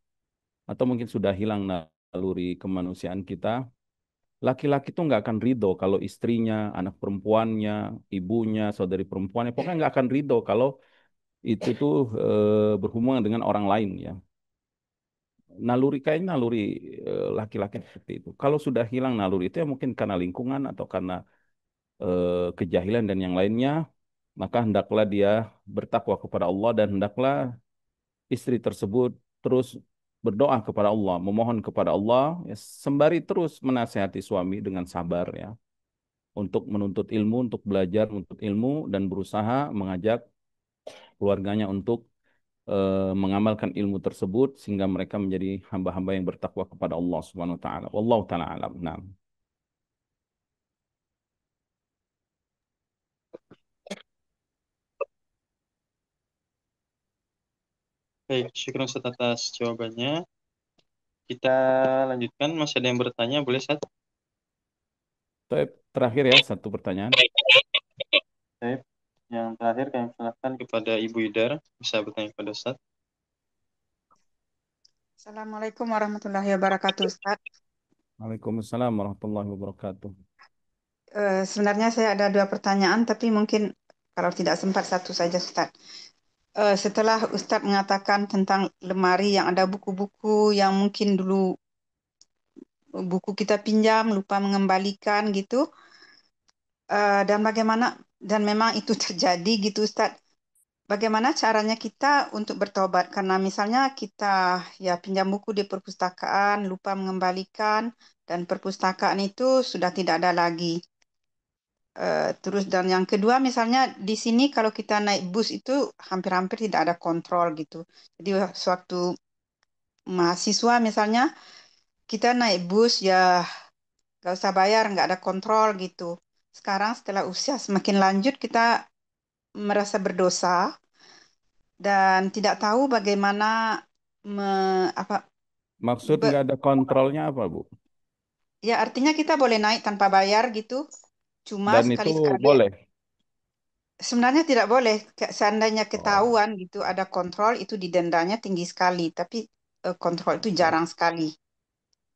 atau mungkin sudah hilang naluri kemanusiaan kita. Laki-laki tuh nggak akan ridho kalau istrinya, anak perempuannya, ibunya, saudari perempuannya, pokoknya nggak akan ridho kalau itu tuh berhubungan dengan orang lain ya. Naluri kayaknya naluri laki-laki seperti itu. Kalau sudah hilang naluri itu ya mungkin karena lingkungan atau karena kejahilan dan yang lainnya, maka hendaklah dia bertakwa kepada Allah dan hendaklah istri tersebut terus berdoa kepada Allah, memohon kepada Allah, ya, sembari terus menasihati suami dengan sabar ya, untuk menuntut ilmu, untuk belajar menuntut ilmu dan berusaha mengajak keluarganya untuk mengamalkan ilmu tersebut sehingga mereka menjadi hamba-hamba yang bertakwa kepada Allah Subhanahu wa taala. Wallahu taala alam. Nah. Baik, syukur Ustaz atas jawabannya. Kita lanjutkan, masih ada yang bertanya, boleh Ustaz? Baik, terakhir ya satu pertanyaan. Baik. Yang terakhir kami persilahkan kepada Ibu Idar, bisa bertanya kepada Ustaz. Assalamualaikum warahmatullahi wabarakatuh, Ustaz. Waalaikumsalam warahmatullahi wabarakatuh. Sebenarnya saya ada dua pertanyaan, tapi mungkin kalau tidak sempat satu saja, Ustaz. Setelah Ustaz mengatakan tentang lemari yang ada buku-buku yang mungkin dulu buku kita pinjam, lupa mengembalikan gitu, dan bagaimana, dan memang itu terjadi gitu, Ustaz. Bagaimana caranya kita untuk bertobat? Karena misalnya kita ya pinjam buku di perpustakaan, lupa mengembalikan, dan perpustakaan itu sudah tidak ada lagi. Terus dan yang kedua misalnya di sini kalau kita naik bus itu hampir-hampir tidak ada kontrol gitu. Jadi sewaktu mahasiswa misalnya kita naik bus ya nggak usah bayar, nggak ada kontrol gitu. Sekarang setelah usia semakin lanjut kita merasa berdosa dan tidak tahu bagaimana me- apa Maksud Be- nggak ada kontrolnya apa, Bu? ya artinya kita boleh naik tanpa bayar gitu. Cuma Dan itu sekali-sekali boleh. sebenarnya tidak boleh. Seandainya Oh, ketahuan gitu ada kontrol itu didendanya tinggi sekali. Tapi kontrol itu oke. jarang sekali.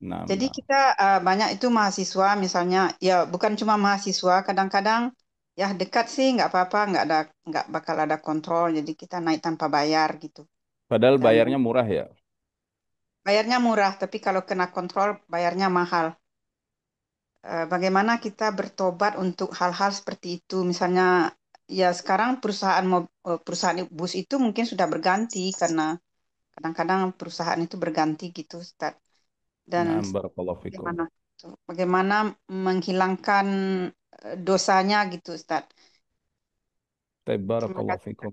Nah, Jadi nah. kita banyak itu mahasiswa misalnya ya bukan cuma mahasiswa kadang-kadang ya dekat sih nggak apa-apa nggak bakal ada kontrol jadi kita naik tanpa bayar gitu Padahal dan bayarnya murah ya. bayarnya murah tapi kalau kena kontrol bayarnya mahal. Bagaimana kita bertobat untuk hal-hal seperti itu misalnya ya sekarang perusahaan bus itu mungkin sudah berganti karena kadang-kadang perusahaan itu berganti gitu Ustaz. Dan Nah, barakallahu fikum. bagaimana bagaimana menghilangkan dosanya gitu Ustaz. Terima Barakallahu kasih. fikum.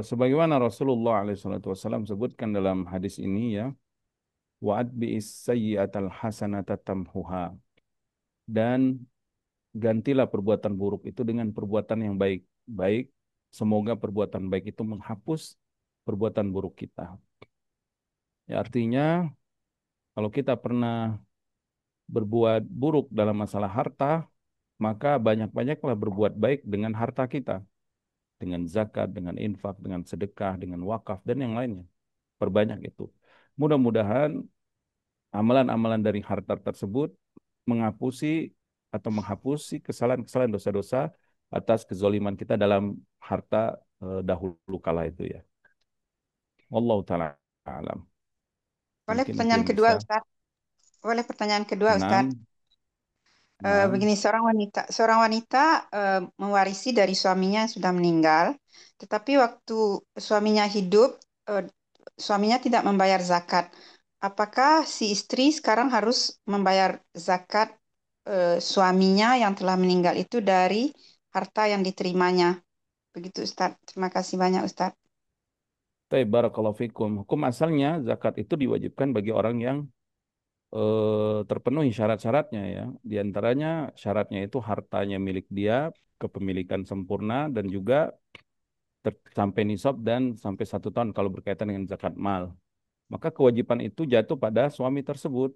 Sebagaimana Rasulullah SAW sebutkan dalam hadis ini ya, wa'ad bi'is sayyi'atal hasanata tamhuha. Dan gantilah perbuatan buruk itu dengan perbuatan yang baik. Baik, semoga perbuatan baik itu menghapus perbuatan buruk kita. Ya, artinya kalau kita pernah berbuat buruk dalam masalah harta, maka banyak-banyaklah berbuat baik dengan harta kita. Dengan zakat, dengan infak, dengan sedekah, dengan wakaf, dan yang lainnya. Perbanyak itu. Mudah-mudahan amalan-amalan dari harta tersebut mengapusi atau menghapusi kesalahan-kesalahan dosa-dosa atas kezoliman kita dalam harta dahulu kala itu ya. Wallahu taala alam. Boleh Mungkin itu pertanyaan yang kedua bisa. Ustaz? Boleh pertanyaan kedua Ustaz? Enam, enam. Begini, seorang wanita mewarisi dari suaminya yang sudah meninggal, tetapi waktu suaminya hidup, eh, suaminya tidak membayar zakat. Apakah si istri sekarang harus membayar zakat suaminya yang telah meninggal itu dari harta yang diterimanya? Begitu Ustaz. Terima kasih banyak Ustaz. Barakallahu fikum. Hukum asalnya zakat itu diwajibkan bagi orang yang terpenuhi syarat-syaratnya ya. Di antaranya syaratnya itu hartanya milik dia, kepemilikan sempurna dan juga sampai nisab dan sampai 1 tahun kalau berkaitan dengan zakat mal. Maka kewajiban itu jatuh pada suami tersebut.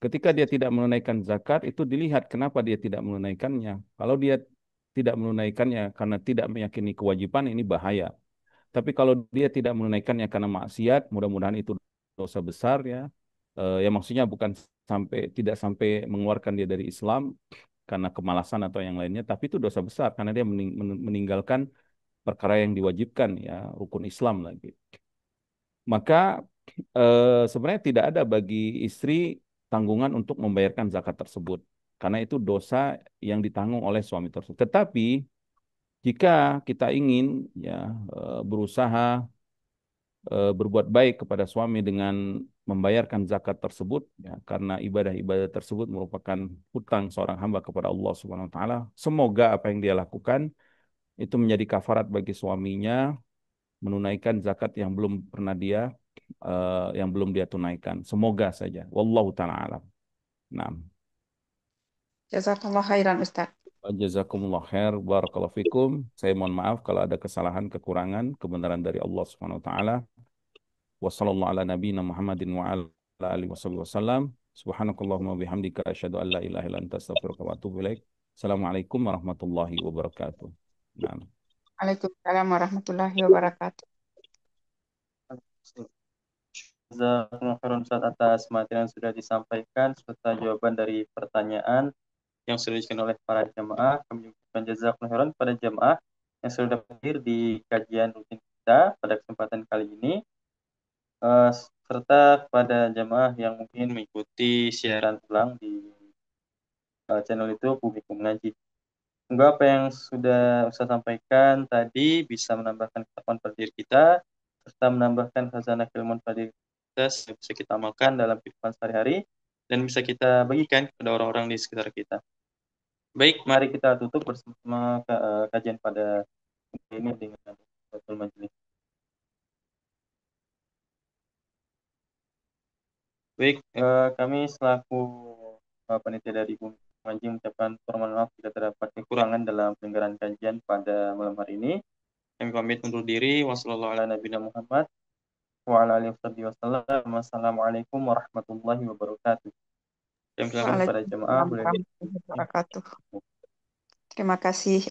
Ketika dia tidak menunaikan zakat, itu dilihat kenapa dia tidak menunaikannya. Kalau dia tidak menunaikannya karena tidak meyakini kewajiban, ini bahaya. Tapi kalau dia tidak menunaikannya karena maksiat, mudah-mudahan itu dosa besar ya. Ya maksudnya bukan tidak sampai mengeluarkan dia dari Islam karena kemalasan atau yang lainnya, tapi itu dosa besar karena dia meninggalkan perkara yang diwajibkan ya, rukun Islam lagi. Maka sebenarnya tidak ada bagi istri tanggungan untuk membayarkan zakat tersebut karena itu dosa yang ditanggung oleh suami tersebut. Tetapi jika kita ingin ya berusaha berbuat baik kepada suami dengan membayarkan zakat tersebut ya karena ibadah-ibadah tersebut merupakan hutang seorang hamba kepada Allah Subhanahu wa taala. Semoga apa yang dia lakukan itu menjadi kafarat bagi suaminya menunaikan zakat yang belum pernah dia yang belum dia tunaikan. Semoga saja. Wallahu taala alam. Nah, Jazakallah khairan Ustaz. jazakumullah khair, barakallahu fikum. Saya mohon maaf kalau ada kesalahan, kekurangan, kebenaran dari Allah Subhanahu wa taala. Wassallallahu ala nabiyina Muhammadin wa ala alihi wasallam. Subhanakallahumma bihamdika asyhadu an la ilaha illa anta astaghfiruka wa atubu ilaik. Assalamualaikum warahmatullahi wabarakatuh. Nah, Waalaikumsalam warahmatullahi wabarakatuh. Jazakumullah khairan Ustaz atas materi yang sudah disampaikan serta jawaban dari pertanyaan yang sudah disampaikan oleh para jamaah. Kami ucapkan jazakumullah khairan pada jamaah yang sudah hadir di kajian rutin kita pada kesempatan kali ini. Eh, serta pada jamaah yang mungkin mengikuti siaran ulang di channel itu Publikum Mengaji. Semoga apa yang sudah saya sampaikan tadi bisa menambahkan ketakwaan pada diri kita, serta menambahkan khazanah keilmuan pada diri kita, sehingga bisa kita amalkan dalam kehidupan sehari-hari, dan bisa kita bagikan kepada orang-orang di sekitar kita. Baik, mari kita tutup bersama kajian pada ini dengan Fathul Majlis. Baik, kami selaku panitia dari Bumi Mengaji mengucapkan permohonan maaf jika terdapat kekurangan dalam penyelenggaraan kajian pada malam hari ini. Kami pamit undur diri. Wassalamualaikum warahmatullahi wabarakatuh. wa ala alihi wasallam. Wassalamualaikum warahmatullahi wabarakatuh. Yang silakan kepada jemaah Waalaikumsalam boleh warahmatullahi wabarakatuh. Terima kasih